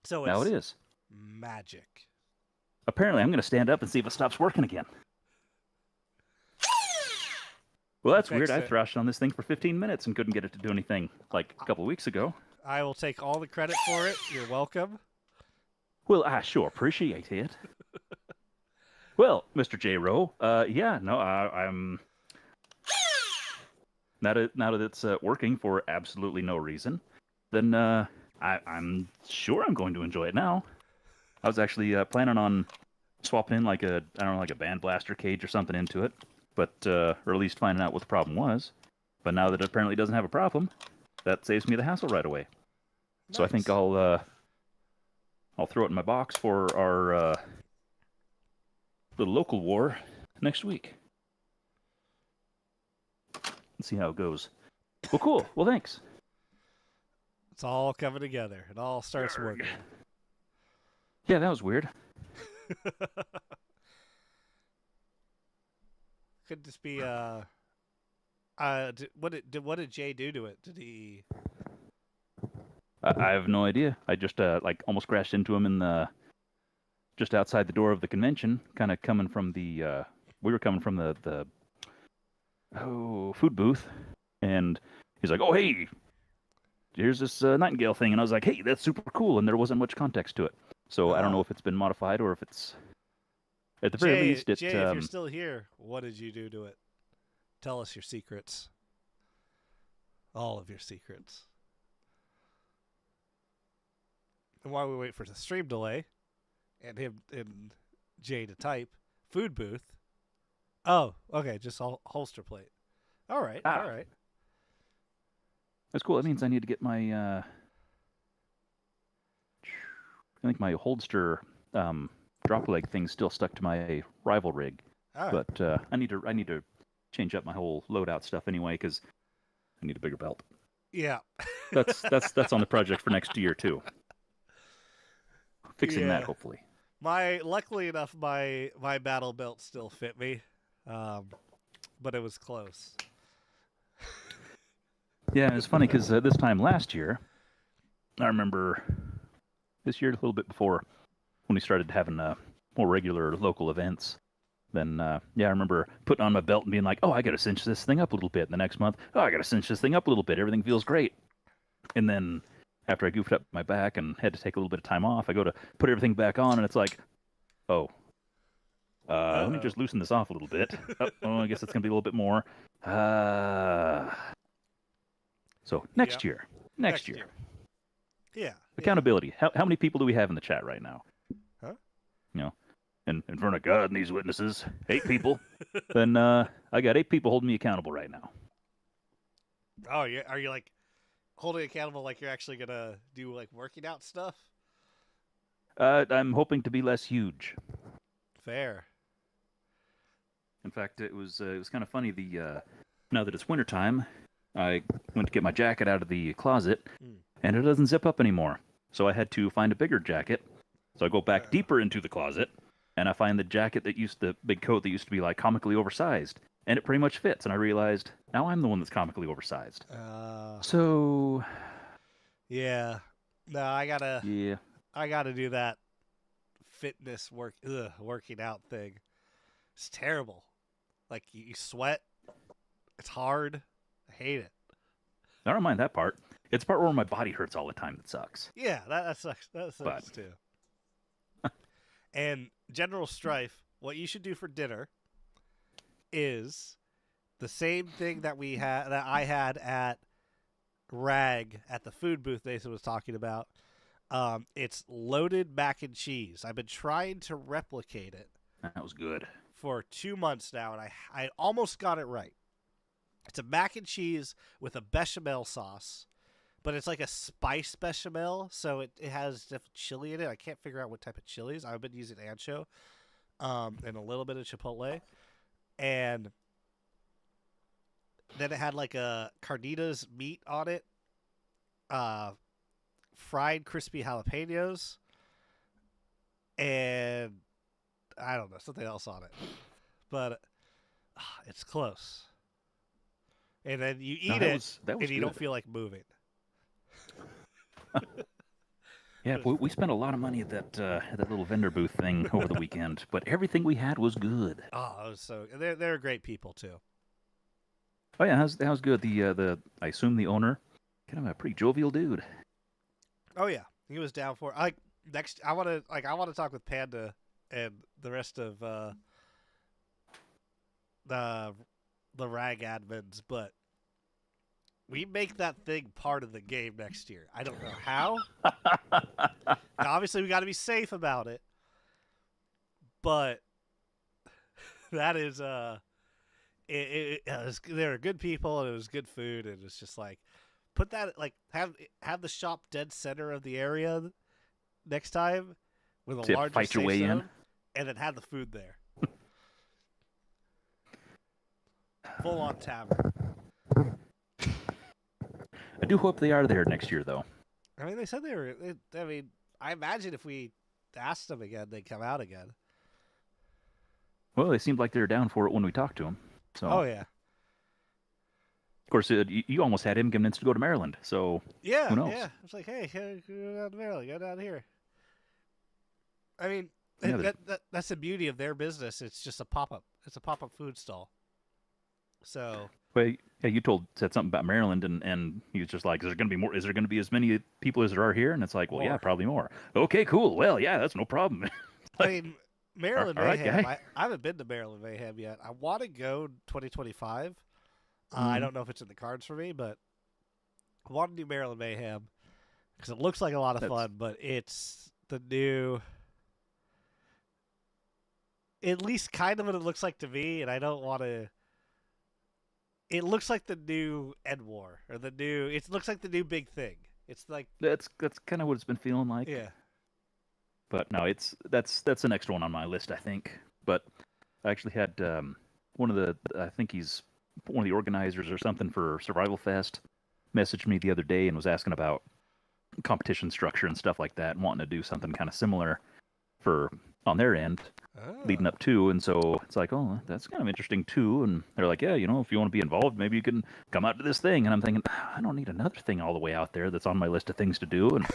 So Now it's it is. magic. Apparently, I'm going to stand up and see if it stops working again. Well, that's weird. I thrashed on this thing for 15 minutes and couldn't get it to do anything like a couple of weeks ago. I will take all the credit for it. You're welcome. Well, I sure appreciate it. Well, Mr. J. Rowe, yeah, no, I'm... now that it's working for absolutely no reason, then I'm sure I'm going to enjoy it now. I was actually planning on swapping in like a I don't know like a band blaster cage or something into it, but or at least finding out what the problem was. But now that it apparently doesn't have a problem, that saves me the hassle right away. So I think Nice. I'll throw it in my box for our little local war next week. Let's see how it goes. Well, cool. Well, thanks. It's all coming together. It all starts working. Yeah, that was weird. Could this be what did Jay do to it? Did he? I have no idea. I just like almost crashed into him in the just outside the door of the convention, kind of coming from the we were coming from the food booth, and he's like, "Oh, hey, here's this Nightingale thing," and I was like, "Hey, that's super cool," and there wasn't much context to it, so I don't know if it's been modified or if it's at the very least it. Jay, if you're still here, what did you do to it? Tell us your secrets. All of your secrets. And while we wait for the stream delay, and him and Jay to type, food booth. Oh, okay, just holster plate. All right, all right. That's cool. That means I need to get my I think my holster drop leg thing's still stuck to my rival rig. All right. But I need to change up my whole loadout stuff anyway because I need a bigger belt. Yeah. that's on the project for next year too. Fixing that hopefully. Luckily enough, my battle belt still fit me, but it was close. Yeah, it's funny because this time last year, I remember this year a little bit before when we started having more regular local events. Then I remember putting on my belt and being like, "Oh, I got to cinch this thing up a little bit." And the next month, "Oh, I got to cinch this thing up a little bit. Everything feels great." And then after I goofed up my back and had to take a little bit of time off, I go to put everything back on, and it's like, "Oh, let me just loosen this off a little bit." Oh, I guess it's gonna be a little bit more. So next year. Yeah. Accountability. How many people do we have in the chat right now? Huh? You know, in front of God and these witnesses, 8 people. Then I got 8 people holding me accountable right now. Oh, yeah. Are you like holding accountable like you're actually gonna do like working out stuff? I'm hoping to be less huge. Fair. In fact, it was kind of funny. Now that it's wintertime, I went to get my jacket out of the closet, and it doesn't zip up anymore. So I had to find a bigger jacket. So I go back deeper into the closet, and I find the jacket the big coat that used to be like comically oversized, and it pretty much fits. And I realized now I'm the one that's comically oversized. So. Yeah. No, I gotta do that fitness working out thing. It's terrible. Like you sweat. It's hard. I hate it. I don't mind that part. It's the part where my body hurts all the time that sucks. Yeah, that sucks. That sucks too. And General Strife, what you should do for dinner is the same thing that I had at Rag at the food booth Nathan was talking about. It's loaded mac and cheese. I've been trying to replicate it. That was good. For 2 months now, and I almost got it right. It's a mac and cheese with a bechamel sauce, but it's like a spice bechamel, so it has different chili in it. I can't figure out what type of chilies. I've been using ancho, and a little bit of chipotle, and then it had like a carnitas meat on it, fried crispy jalapenos, and I don't know, something else on it. But it's close. And then you eat it, and you don't feel like moving. Yeah, we spent a lot of money at that little vendor booth thing over the weekend, but everything we had was good. Oh, it was so they're great people too. Oh yeah, that was good. I assume the owner, kind of a pretty jovial dude. Oh yeah, he was down for it. I want to talk with Panda and the rest of the Rag admins, but we make that thing part of the game next year. I don't know how. Now, obviously, we got to be safe about it, but that is there are good people and it was good food and it's just like put that like have the shop dead center of the area next time with a So you larger fight your safe way zone, in. and then have the food there. Full on tavern. I do hope they are there next year, though. I mean, they said they were. I mean, I imagine if we asked them again, they'd come out again. Well, they seemed like they were down for it when we talked to them. So, Oh yeah, of course, you almost had him convinced to go to Maryland. So, yeah, who knows? yeah. It's like, hey, go down to Maryland, go down here. I mean, Yeah, that's the beauty of their business. It's just a pop up. It's a pop up food stall. So well, yeah, you said something about Maryland, and he was just like, "Is there going to be more? Is there going to be as many people as there are here?" And it's like, "Well, yeah, more. probably more." Okay, cool. Well, yeah, that's no problem. I mean, Maryland all right, Mayhem. guy. I haven't been to Maryland Mayhem yet. I want to go 2025. I don't know if it's in the cards for me, but I want to do Maryland Mayhem because it looks like a lot of fun. But it's the new, at least kind of what it looks like to me, and I don't want to. It looks like the new End War or the new. It looks like the new big thing. It's like That's kind of what it's been feeling like. yeah. But no, that's the next one on my list, I think. But I actually had one of the I think he's one of the organizers or something for Survival Fest messaged me the other day and was asking about competition structure and stuff like that, and wanting to do something kind of similar for on their end leading up to. And so it's like, oh, that's kind of interesting too. And they're like, yeah, if you want to be involved, maybe you can come out to this thing. And I'm thinking, I don't need another thing all the way out there that's on my list of things to do. And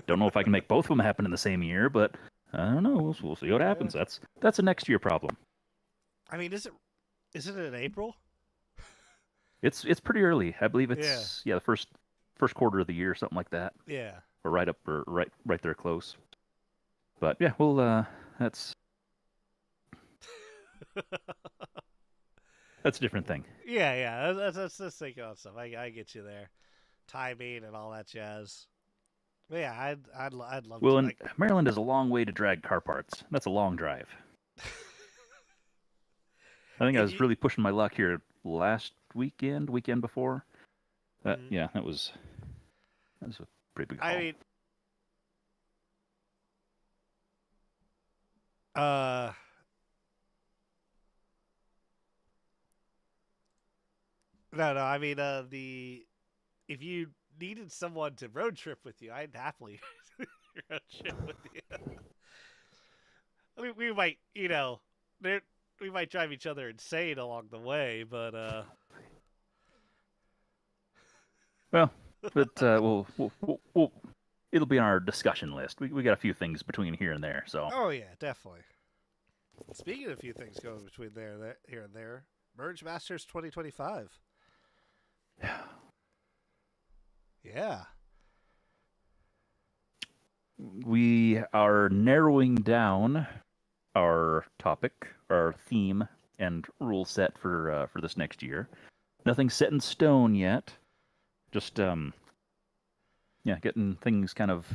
don't know if I can make both of them happen in the same year, but I don't know. We'll see what happens. That's a next year problem. I mean, is it in April? It's pretty early. I believe it's the first quarter of the year, something like that. Yeah. Or right up or right there close. But yeah, well, that's that's a different thing. Yeah. That's thinking on stuff. I get you there. Timing and all that jazz. But yeah, I'd love Well, to. and Maryland is a long way to drag car parts. That's a long drive. I think I was really pushing my luck here last weekend before. Yeah, that was a pretty big haul. I mean, no. I mean, if you needed someone to road trip with you, I'd happily road trip with you. I mean, we might, we might drive each other insane along the way, but well, but we'll it'll be on our discussion list. We got a few things between here and there, so. Oh yeah, definitely. Speaking of a few things going between here and there, MergeMasters 2025. Yeah. We are narrowing down our topic, our theme, and rule set for this next year. Nothing set in stone yet. Just getting things kind of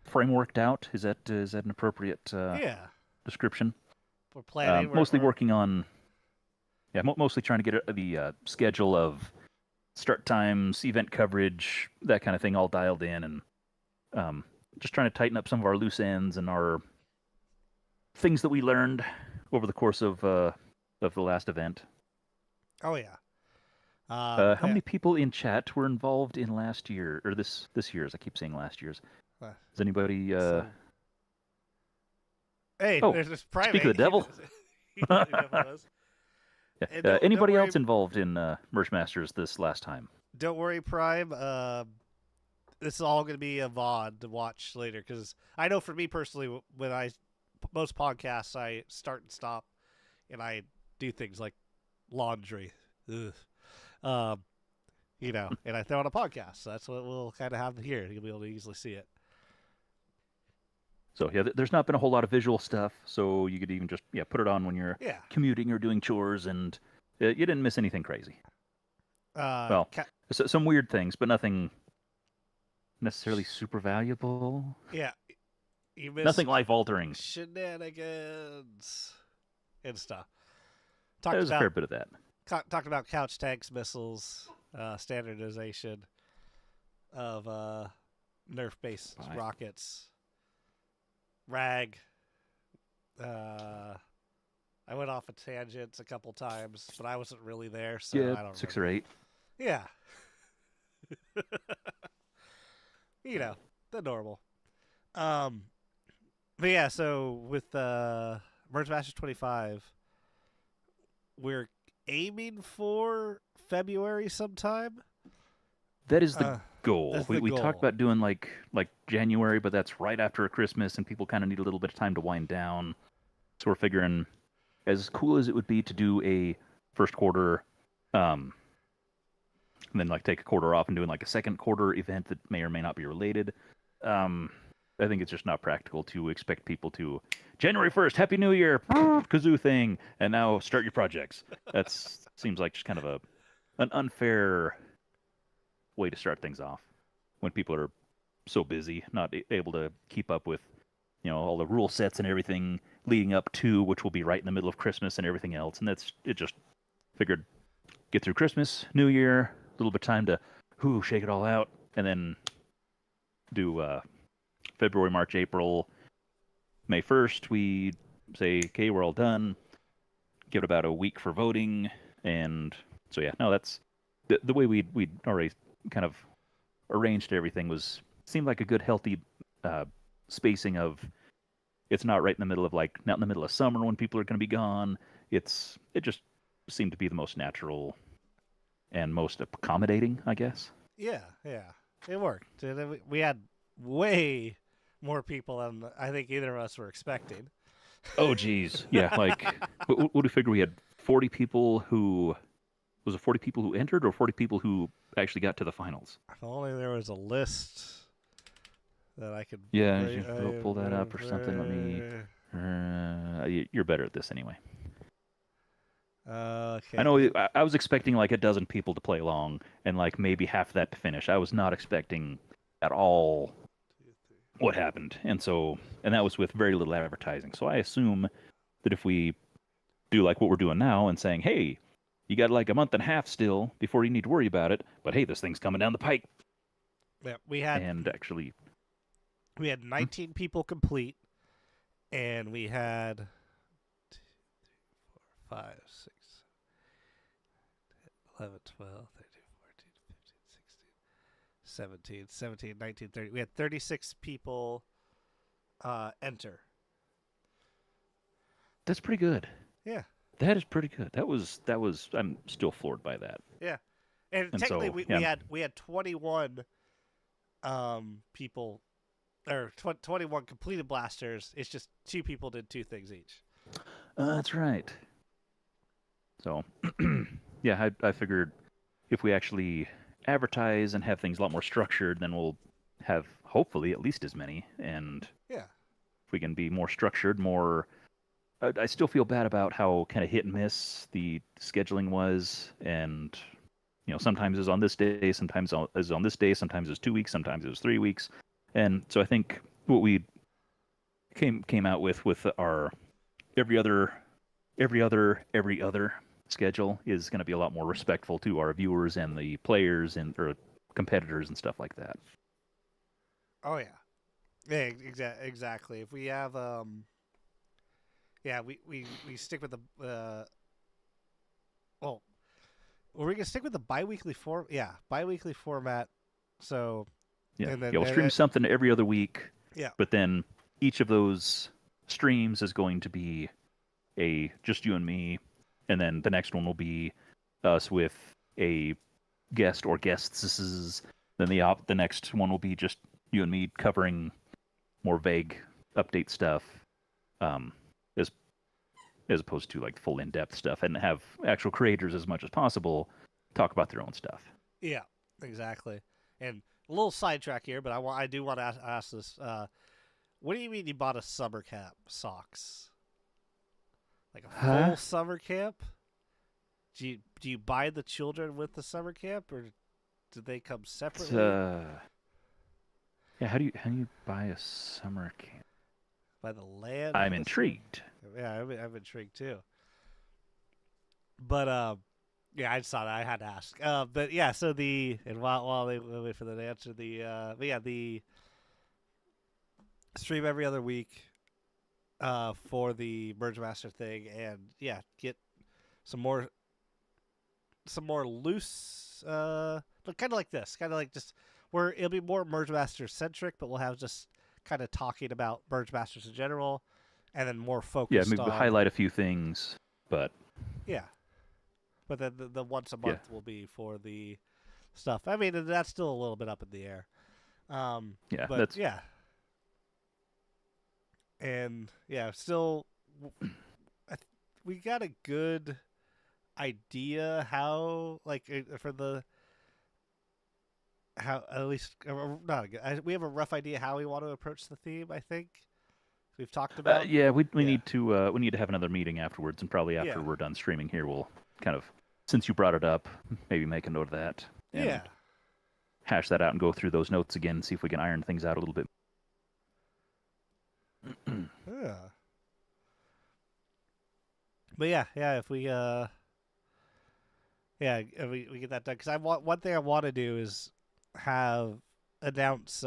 frameworked out. Is that an appropriate description? We're planning. Mostly working on. Yeah, mostly trying to get the schedule of start times, event coverage, that kind of thing, all dialed in, and just trying to tighten up some of our loose ends and our things that we learned over the course of the last event. Oh yeah. How many people in chat were involved in last year or this year's? I keep saying last year's. Does anybody? Hey, there's this primate. Speak of the devil. Anybody else involved in MergeMasters this last time? Don't worry, Prime. This is all going to be a VOD to watch later because I know for me personally, when most podcasts I start and stop, and I do things like laundry, and I throw on a podcast. So that's what we'll kind of have here. You'll be able to easily see it. So yeah, there's not been a whole lot of visual stuff, so you could even just put it on when you're commuting or doing chores, and you didn't miss anything crazy. Well, some weird things, but nothing necessarily super valuable. Yeah, you Nothing missed life altering. shenanigans and stuff. There's a fair bit of that. Talked about couch tanks, missiles, standardization of Nerf-based rockets. Rag. I went off a tangent a couple times, but I wasn't really there, so Yeah, I don't 6 remember. or 8. Yeah. You know, the normal. But yeah, so with MergeMasters 25, we're aiming for February sometime. That is the goal. That's we the we talked goal. about doing like January, but that's right after Christmas, and people kind of need a little bit of time to wind down. So we're figuring, as cool as it would be to do a first quarter, and then like take a quarter off and doing like a second quarter event that may or may not be related. I think it's just not practical to expect people to January 1st, Happy New Year, kazoo thing, and now start your projects. That seems like just kind of an unfair way to start things off when people are so busy, not able to keep up with, all the rule sets and everything leading up to, which will be right in the middle of Christmas and everything else. And that's it. Just figured get through Christmas, New Year, a little bit of time to shake it all out, and then do February, March, April, May 1st. We say, okay, we're all done. Give it about a week for voting, and so yeah, no, that's the way we'd already kind of arranged everything seemed like a good healthy spacing of it's not right in the middle of not in the middle of summer when people are going to be gone. It just seemed to be the most natural and most accommodating, I guess. Yeah, it worked. We had way more people than I think either of us were expecting. Oh, geez, yeah. Like, what do we figure? We had 40 people who was it 40 people who entered, or 40 people who actually got to the finals? If only there was a list that I could. Yeah, pull that up or something. Let me. You're better at this anyway. Okay. I know. I was expecting like a dozen people to play along, and like maybe half that to finish. I was not expecting at all what happened, and that was with very little advertising. So I assume that if we do like what we're doing now and saying, hey, you got like a month and a half still before you need to worry about it, but hey, this thing's coming down the pike. Yeah, we had 19 people complete, and we had 2, 3, 4, 5, 6, 11, 12, 13, 14, 15, 16, 17, 19, 30. We had 36 people enter. That's pretty good. Yeah. That is pretty good. That was. I'm still floored by that. Yeah. And technically, we had 21 people, or 21 completed blasters. It's just 2 people did 2 things each. That's right. So, yeah, I figured if we actually advertise and have things a lot more structured, then we'll have hopefully at least as many. And yeah, if we can be more structured, more. I still feel bad about how kind of hit and miss the scheduling was, and sometimes it's on this day, sometimes it's on this day, sometimes it's 2 weeks, sometimes it was 3 weeks, and so I think what we came out with our every other schedule is going to be a lot more respectful to our viewers and the players and or competitors and stuff like that. Oh yeah, exactly. If we have we stick with the well, we're gonna stick with the biweekly format. So yeah, we'll stream something every other week. Yeah, but then each of those streams is going to be just you and me, and then the next one will be us with a guest or guests. Then the next one will be just you and me covering more vague update stuff, as opposed to like full in-depth stuff, and have actual creators as much as possible talk about their own stuff. Yeah, exactly. And a little sidetrack here, but I do want to ask this. What do you mean you bought a summer camp socks? Like a full summer camp? do you buy the children with the summer camp, or do they come It's, separately? yeah, how do you buy a summer camp? By the land I'm for the summer? intrigued. Yeah, I'm intrigued too. But yeah, I just thought I had to ask. But yeah, so while they wait for the answer, but yeah, the stream every other week for the Merge Master thing, and yeah, get some more loose kind of like this, kind of like just where it'll be more Merge Master centric, but we'll have just kind of talking about Merge Masters in general, and then more Yeah, focused maybe on highlight a few things, but yeah. But then the once a yeah, month will be for the stuff. I mean, that's still a little bit up in the air. yeah, But that's yeah, and yeah, still, we got a good idea how, like, for the how at least not a good, we have a rough idea how we want to approach the theme. I think we've talked about. yeah. We Yeah, need to have another meeting afterwards, and probably yeah, after we're done streaming here, we'll kind of, since you brought it up, maybe make a note of that and yeah, hash that out and go through those notes again, see if we can iron things out a little bit. yeah. But yeah, if we yeah, we get that done, because I want one thing I want to do is have announce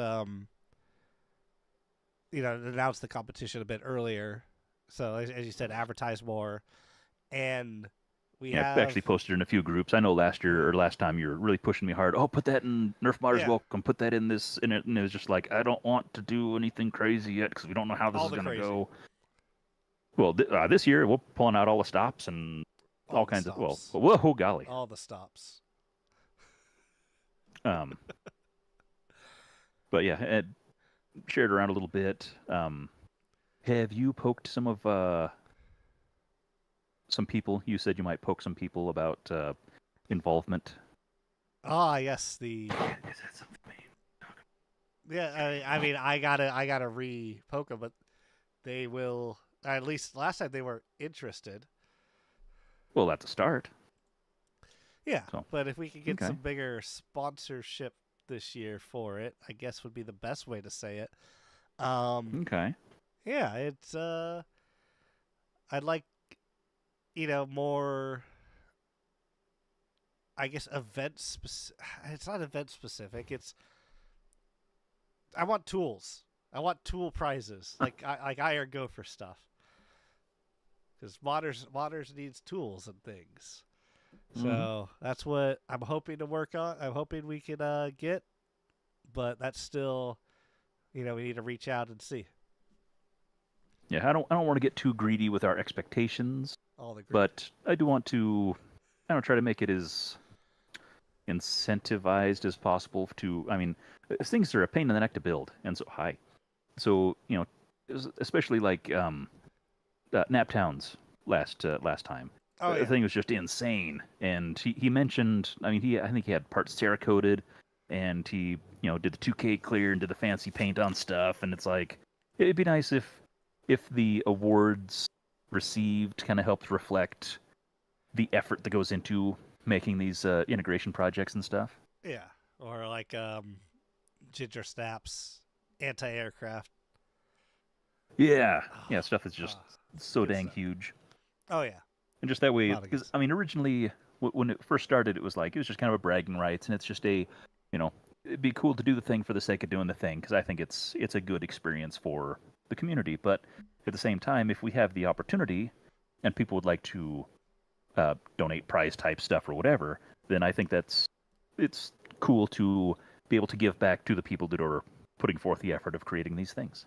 announce the competition a bit earlier. So as you said, advertise more, and we Yeah, I have actually posted in a few groups. I know last year or last time you were really pushing me hard. Oh, put that in Nerf Modders yeah Welcome. Put that in this, and it was just like I don't want to do anything crazy yet because we don't know how this all is the gonna crazy, go. Well, this year we're pulling out all the stops and all all the kinds of stops, whoa golly. all the stops. Um, but yeah, Ed shared around a little bit. Have you poked some people? You said you might poke some people about involvement. Ah, yes, the Is that something? yeah. I mean, I gotta re-poke them, but they will. At least last time they were interested. Well, that's a start. Yeah, So but if we could get okay, some bigger sponsorship this year for it, I guess would be the best way to say it. Um, okay. yeah, it's I'd like more. I guess It's not event specific. I want tools. I want tool prizes like Iron Gopher stuff, because modders needs tools and things. Mm-hmm. So that's what I'm hoping to work on. I'm hoping we can get, but that's still, we need to reach out and see Yeah, I don't want to get too greedy with our expectations, all the greed. but I do want to I don't try to make it as incentivized as possible to. I mean, things are a pain in the neck to build, and so high. So especially like Naptowns last time. Oh The yeah, thing was just insane, and he mentioned. I mean, I think he had parts Cerakoted, and he did the 2K clear and did the fancy paint on stuff, and it's like it'd be nice if the awards received kind of helped reflect the effort that goes into making these integration projects and stuff. yeah, or like Ginger Snaps, anti-aircraft. Yeah, yeah, Oh, stuff that's just oh, so good dang stuff. huge, Oh yeah, and just that a way, lot of good because stuff. I mean, originally when it first started, it was just kind of a bragging rights, and it's just it'd be cool to do the thing for the sake of doing the thing, because I think it's a good experience for the community. But at the same time, if we have the opportunity, and people would like to donate prize type stuff or whatever, then I think it's cool to be able to give back to the people that are putting forth the effort of creating these things.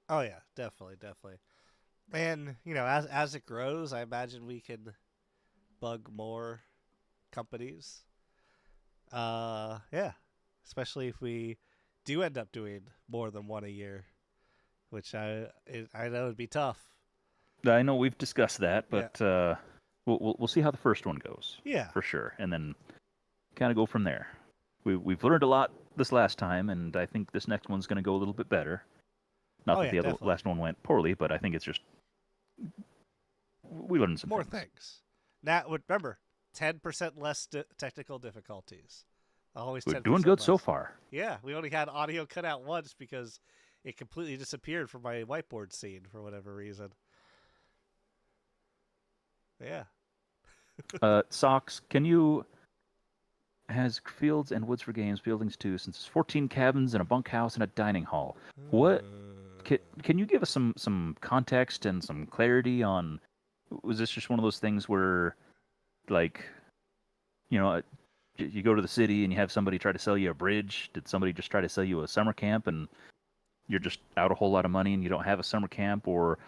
Oh yeah, definitely, definitely. And as it grows, I imagine we can bug more companies. Yeah, especially if we do end up doing more than one a year, which I know would be tough. I know we've discussed that, Yeah, but we'll see how the first one goes yeah. for sure, and then kind of go from there. We've learned a lot this last time, and I think this next one's going to go a little bit better. Not Oh that yeah, the other definitely. last one went poorly, but I think it's just we learned some More things. things. Now, remember, 10% less technical difficulties. Always 10% We're doing good less. so far. Yeah, we only had audio cut out once because it completely disappeared from my whiteboard scene for whatever reason. Yeah. Socks, can you... Has Fields and Woods for Games buildings too, since it's 14 cabins and a bunkhouse and a dining hall. What... Can you give us some context and some clarity on... Was this just one of those things where, like, you know, you go to the city and you have somebody try to sell you a bridge? Did somebody just try to sell you a summer camp and you're just out a whole lot of money and you don't have a summer camp? Or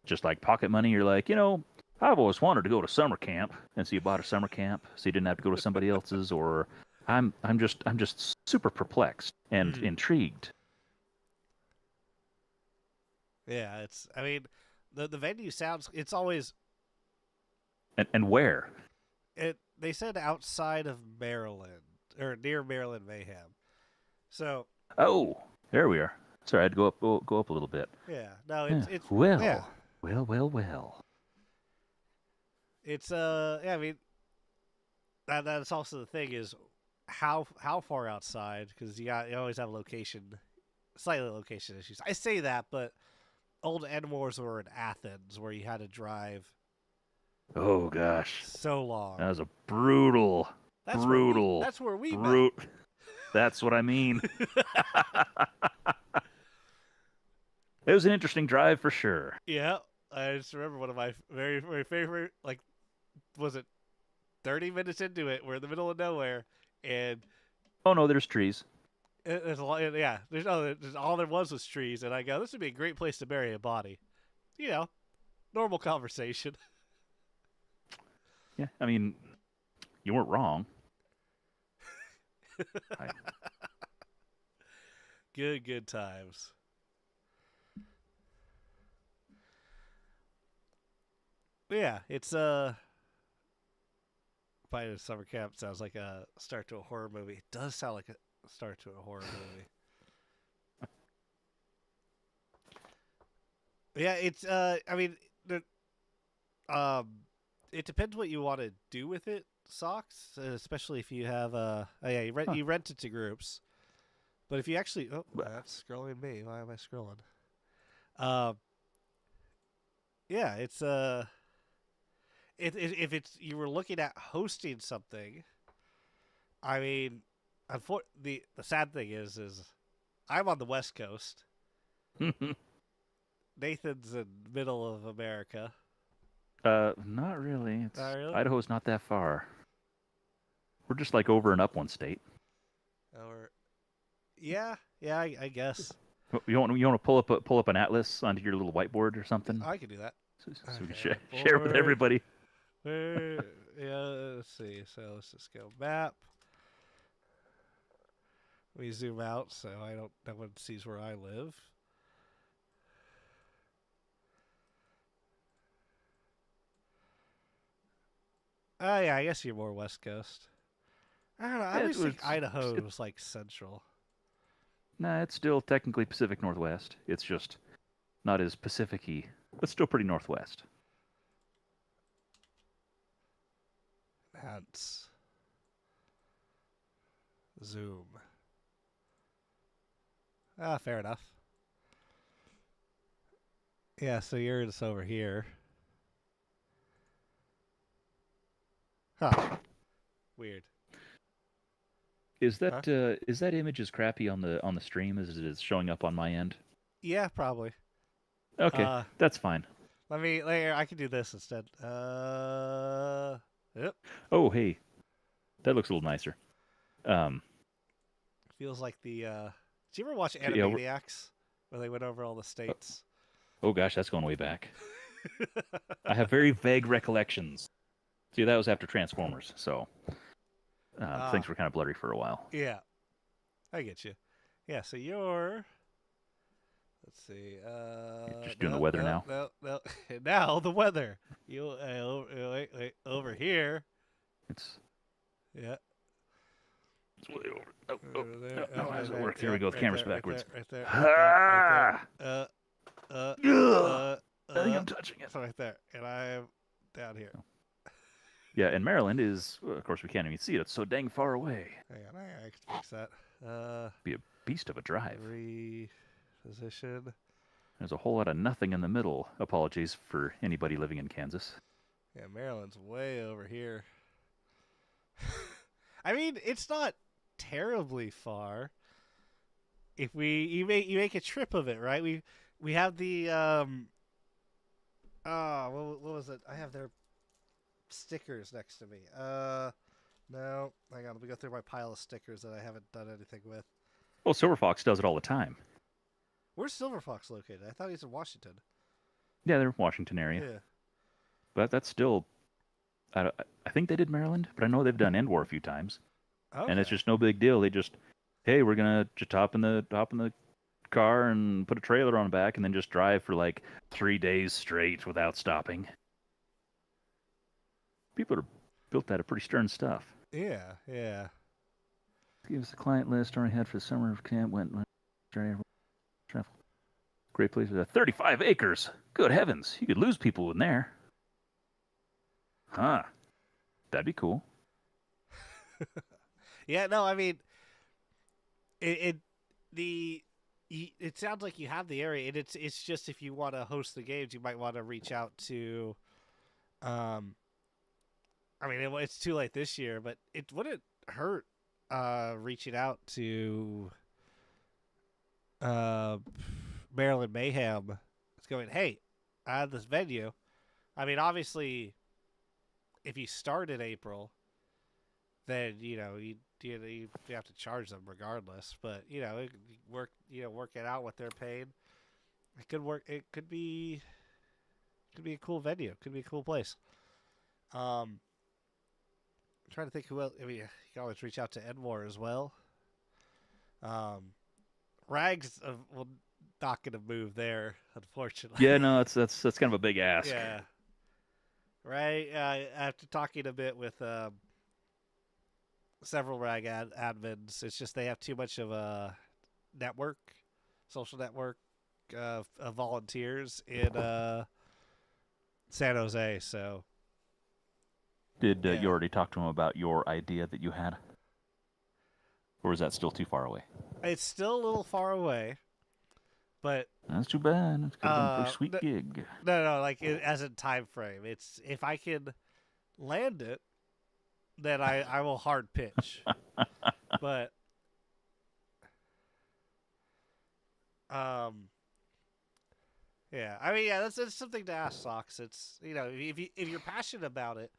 just like pocket money, you're like, I've always wanted to go to summer camp, and so you bought a summer camp so you didn't have to go to somebody else's? Or I'm just super perplexed and intrigued. Yeah, I mean, the venue sounds, it's always... And where? They said outside of Maryland, or near Maryland Mayhem. So... Oh, there we are. Sorry, I had to go up a little bit. Yeah, no, it's... Well, yeah. well. It's, I mean, that's also the thing is how far outside, because you always have slightly location issues. I say that, but old Enmores were in Athens, where you had to drive. Oh gosh, so long. That was a brutal. That's where we met. That's what I mean. It was an interesting drive for sure. Yeah, I just remember one of my very, very favorite, like, was it 30 minutes into it? We're in the middle of nowhere, and... Oh, no, there's trees. There's a lot, yeah. There's all there was trees, and I go, this would be a great place to bury a body. Normal conversation. Yeah, I mean, you weren't wrong. Good times. Yeah, it's Finding a Summer Camp sounds like a start to a horror movie. It does sound like a start to a horror movie. Yeah, it's I mean, it depends what you want to do with it. Socks, especially if you have you rent it to groups. But if you actually that's scrolling me. Why am I scrolling? Yeah, it's if it's you were looking at hosting something, I mean, the sad thing is I'm on the West Coast. Nathan's in middle of America. Not really. Not really? Idaho's not that far. We're just like over and up one state. Yeah, I guess. You want to pull up an atlas onto your little whiteboard or something? I can do that. So we can share with everybody. Yeah, let's see. So let's just go map. We zoom out so no one sees where I live. Oh yeah, I guess you're more West Coast. I don't know. I always think Idaho was like central. Nah, it's still technically Pacific Northwest. It's just not as Pacific-y, but still pretty Northwest. That's zoom. Fair enough. Yeah, so you're just over here. Huh. Weird. Is that image as crappy on the stream as it is showing up on my end? Yeah, probably. Okay, that's fine. I can do this instead. Yep. Oh, hey. That looks a little nicer. Feels like the did you ever watch Animaniacs where they went over all the states? Oh gosh, that's going way back. I have very vague recollections. See, that was after Transformers, so things were kind of blurry for a while. Yeah, I get you. Yeah, so you're... Let's see. Just doing the weather now? No. Now the weather. You wait, over here. It's... Yeah. It's way over. Over there. No, how does it work? There we go. The camera's backwards. Right there. I think I I'm touching it. right there, and I am down here. Yeah, and Maryland is, of course, we can't even see it. It's so dang far away. Hang on, I can fix that. Be a beast of a drive. Reposition. There's a whole lot of nothing in the middle. Apologies for anybody living in Kansas. Yeah, Maryland's way over here. I mean, it's not terribly far. If you make a trip of it, right? We have the what was it? I have their stickers next to me. No, hang on. Let me go through my pile of stickers that I haven't done anything with. Well, Silver Fox does it all the time. Where's Silver Fox located? I thought he's in Washington. Yeah, they're Washington area. Yeah. But that's still, I think they did Maryland, but I know they've done Endwar a few times. Okay. And it's just no big deal. They just, hey, we're gonna just hop in the car and put a trailer on the back, and then just drive for like 3 days straight without stopping. People are built out of pretty stern stuff. Yeah, yeah. Give us a client list already had for the summer of camp. Went travel. Great place. 35 acres. Good heavens, you could lose people in there. Huh? That'd be cool. Yeah, no, I mean, it sounds like you have the area, and it's just if you want to host the games, you might want to reach out to, I mean, it's too late this year, but it wouldn't hurt reaching out to Maryland Mayhem. It's going, hey, I have this venue. I mean, obviously, if you start in April, then you have to charge them regardless. But work it out what they're paying. It could work. It could be a cool venue. It could be a cool place. I'm trying to think who else. I mean, you can always reach out to Enmore as well. Rags not going to move there, unfortunately. Yeah, no, that's kind of a big ask. Yeah. Right. After talking a bit with several rag admins, it's just they have too much of a social network of volunteers in San Jose. So, Did you already talk to him about your idea that you had, or is that still too far away? It's still a little far away, but that's too bad. It's gonna be a pretty sweet gig. No, like as a time frame. It's if I can land it, then I will hard pitch. But yeah, I mean, yeah, that's something to ask Sox. It's if you're passionate about it,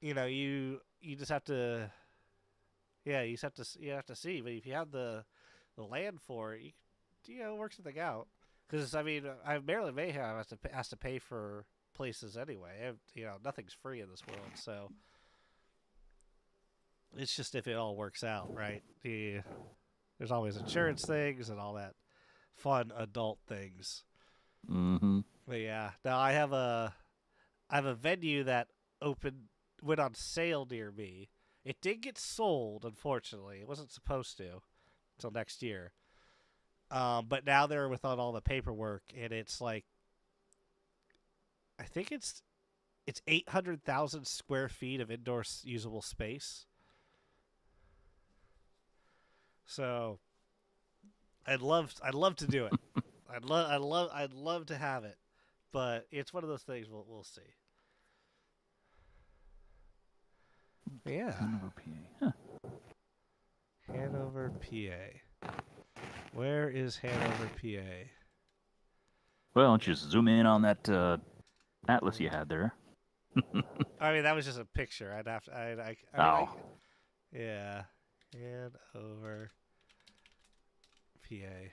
you just have to, you have to see. But if you have the land for it, work something out. Because I mean, Maryland Mayhem has to pay for places anyway. Nothing's free in this world, so it's just if it all works out, right? There's always insurance things and all that fun adult things. Mm-hmm. But yeah, now I have a venue that went on sale near me. It did get sold, unfortunately. It wasn't supposed to until next year. But now they're without all the paperwork, and it's like, I think it's 800,000 square feet of indoor usable space. So, I'd love to do it. I'd love to have it, but it's one of those things we'll see. Yeah. Hanover, PA. Huh. Hanover, PA. Where is Hanover, PA? Well, just zoom in on that atlas you had there. I mean, that was just a picture. I'd have to. Yeah. Hanover, PA.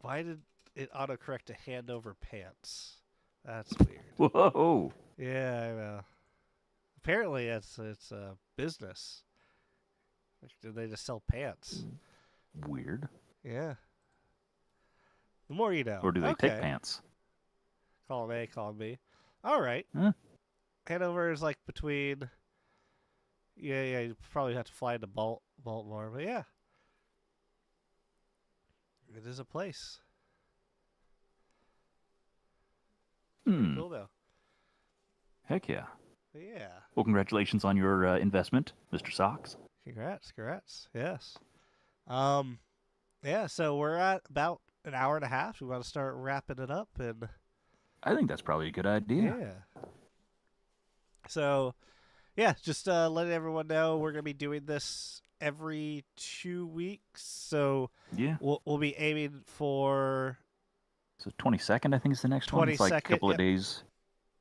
Why did it autocorrect to hand over pants? That's weird. Whoa. Yeah, I know. Apparently, it's a business. Like, they just sell pants? Weird. Yeah. The more you know. Or do they take pants? Column A, column B. All right. Huh? Hanover is like between. Yeah. You probably have to fly to Baltimore, but yeah. It is a place. Cool though. Heck yeah. Yeah. Well, congratulations on your investment, Mr. Socks. Congrats. Yes. Yeah, so we're at about an hour and a half. We want to start wrapping it up, and I think that's probably a good idea. yeah. So, yeah, just letting everyone know we're gonna be doing this every 2 weeks. So Yeah. we'll be aiming for So 22nd, I think, is the next one. It's like a 22nd. couple of Yep, days.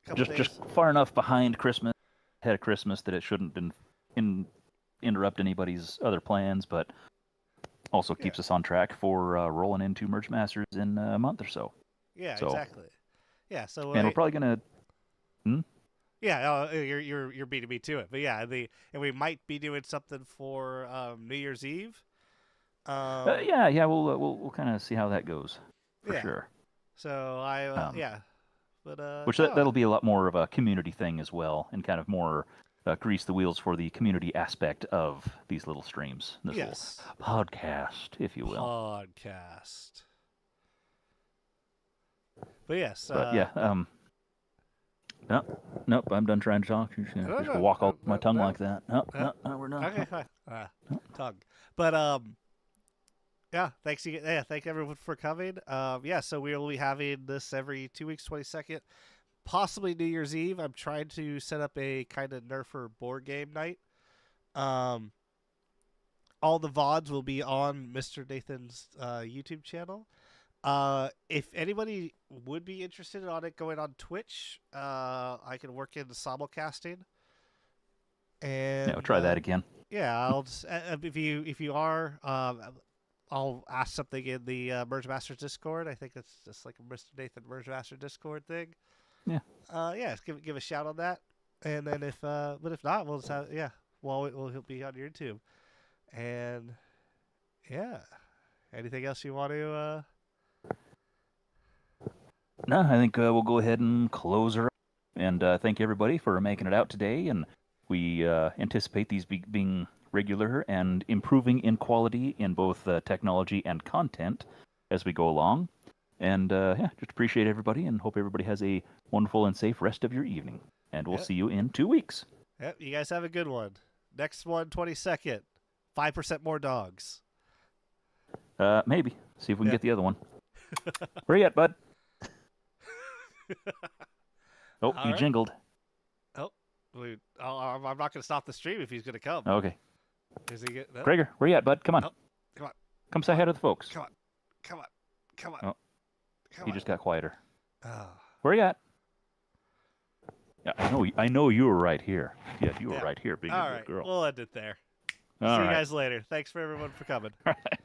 couple Just days. far enough behind Christmas, ahead of Christmas, that it shouldn't interrupt anybody's other plans, but also keeps us on track for rolling into MergeMasters in a month or so. Yeah, So, exactly. Yeah, so and we're probably gonna. yeah, you're beating me to it, but yeah, and we might be doing something for New Year's Eve. Yeah, we'll kind of see how that goes for sure. So but which that'll be a lot more of a community thing as well, and kind of more grease the wheels for the community aspect of these little streams, this little podcast, if you will. Podcast. But yes. But yeah, nope, I'm done trying to talk. You just walk all my tongue like that. No, we're not. Okay, fine. Tongue. But yeah, thank everyone for coming. Yeah, so we will be having this every 2 weeks, 22nd, possibly New Year's Eve. I'm trying to set up a kind of nerfer board game night. All the VODs will be on Mr. Nathan's YouTube channel. If anybody would be interested on it going on Twitch, I can work in the simulcasting. And yeah, we'll try that again. Yeah, I'll just, if you are, I'll ask something in the MergeMasters Discord. I think it's just like a Mr. Nathan MergeMaster Discord thing. Yeah. Yeah, give a shout on that, and then but if not, we'll just have he'll be on YouTube, and yeah. Anything else you want to? No, I think we'll go ahead and close her up. And thank everybody for making it out today. And we anticipate these being regular and improving in quality in both technology and content as we go along. And yeah, just appreciate everybody and hope everybody has a wonderful and safe rest of your evening. And we'll see you in 2 weeks. Yep, you guys have a good one. Next one, 22nd. 5% more dogs. Maybe. See if we can get the other one. Where you at, bud? Oh, you jingled. Oh, I'm not going to stop the stream if he's going to come. Okay. Is he get, no? Gregor, where you at, bud? Come on. Oh, come on. Come say hi to the folks. Come on. Oh, he just got quieter. Oh. Where you at? Yeah, I know you were right here. Yeah, you were right here being a good girl. We'll end it there. See you guys later. Thanks for everyone for coming. All right.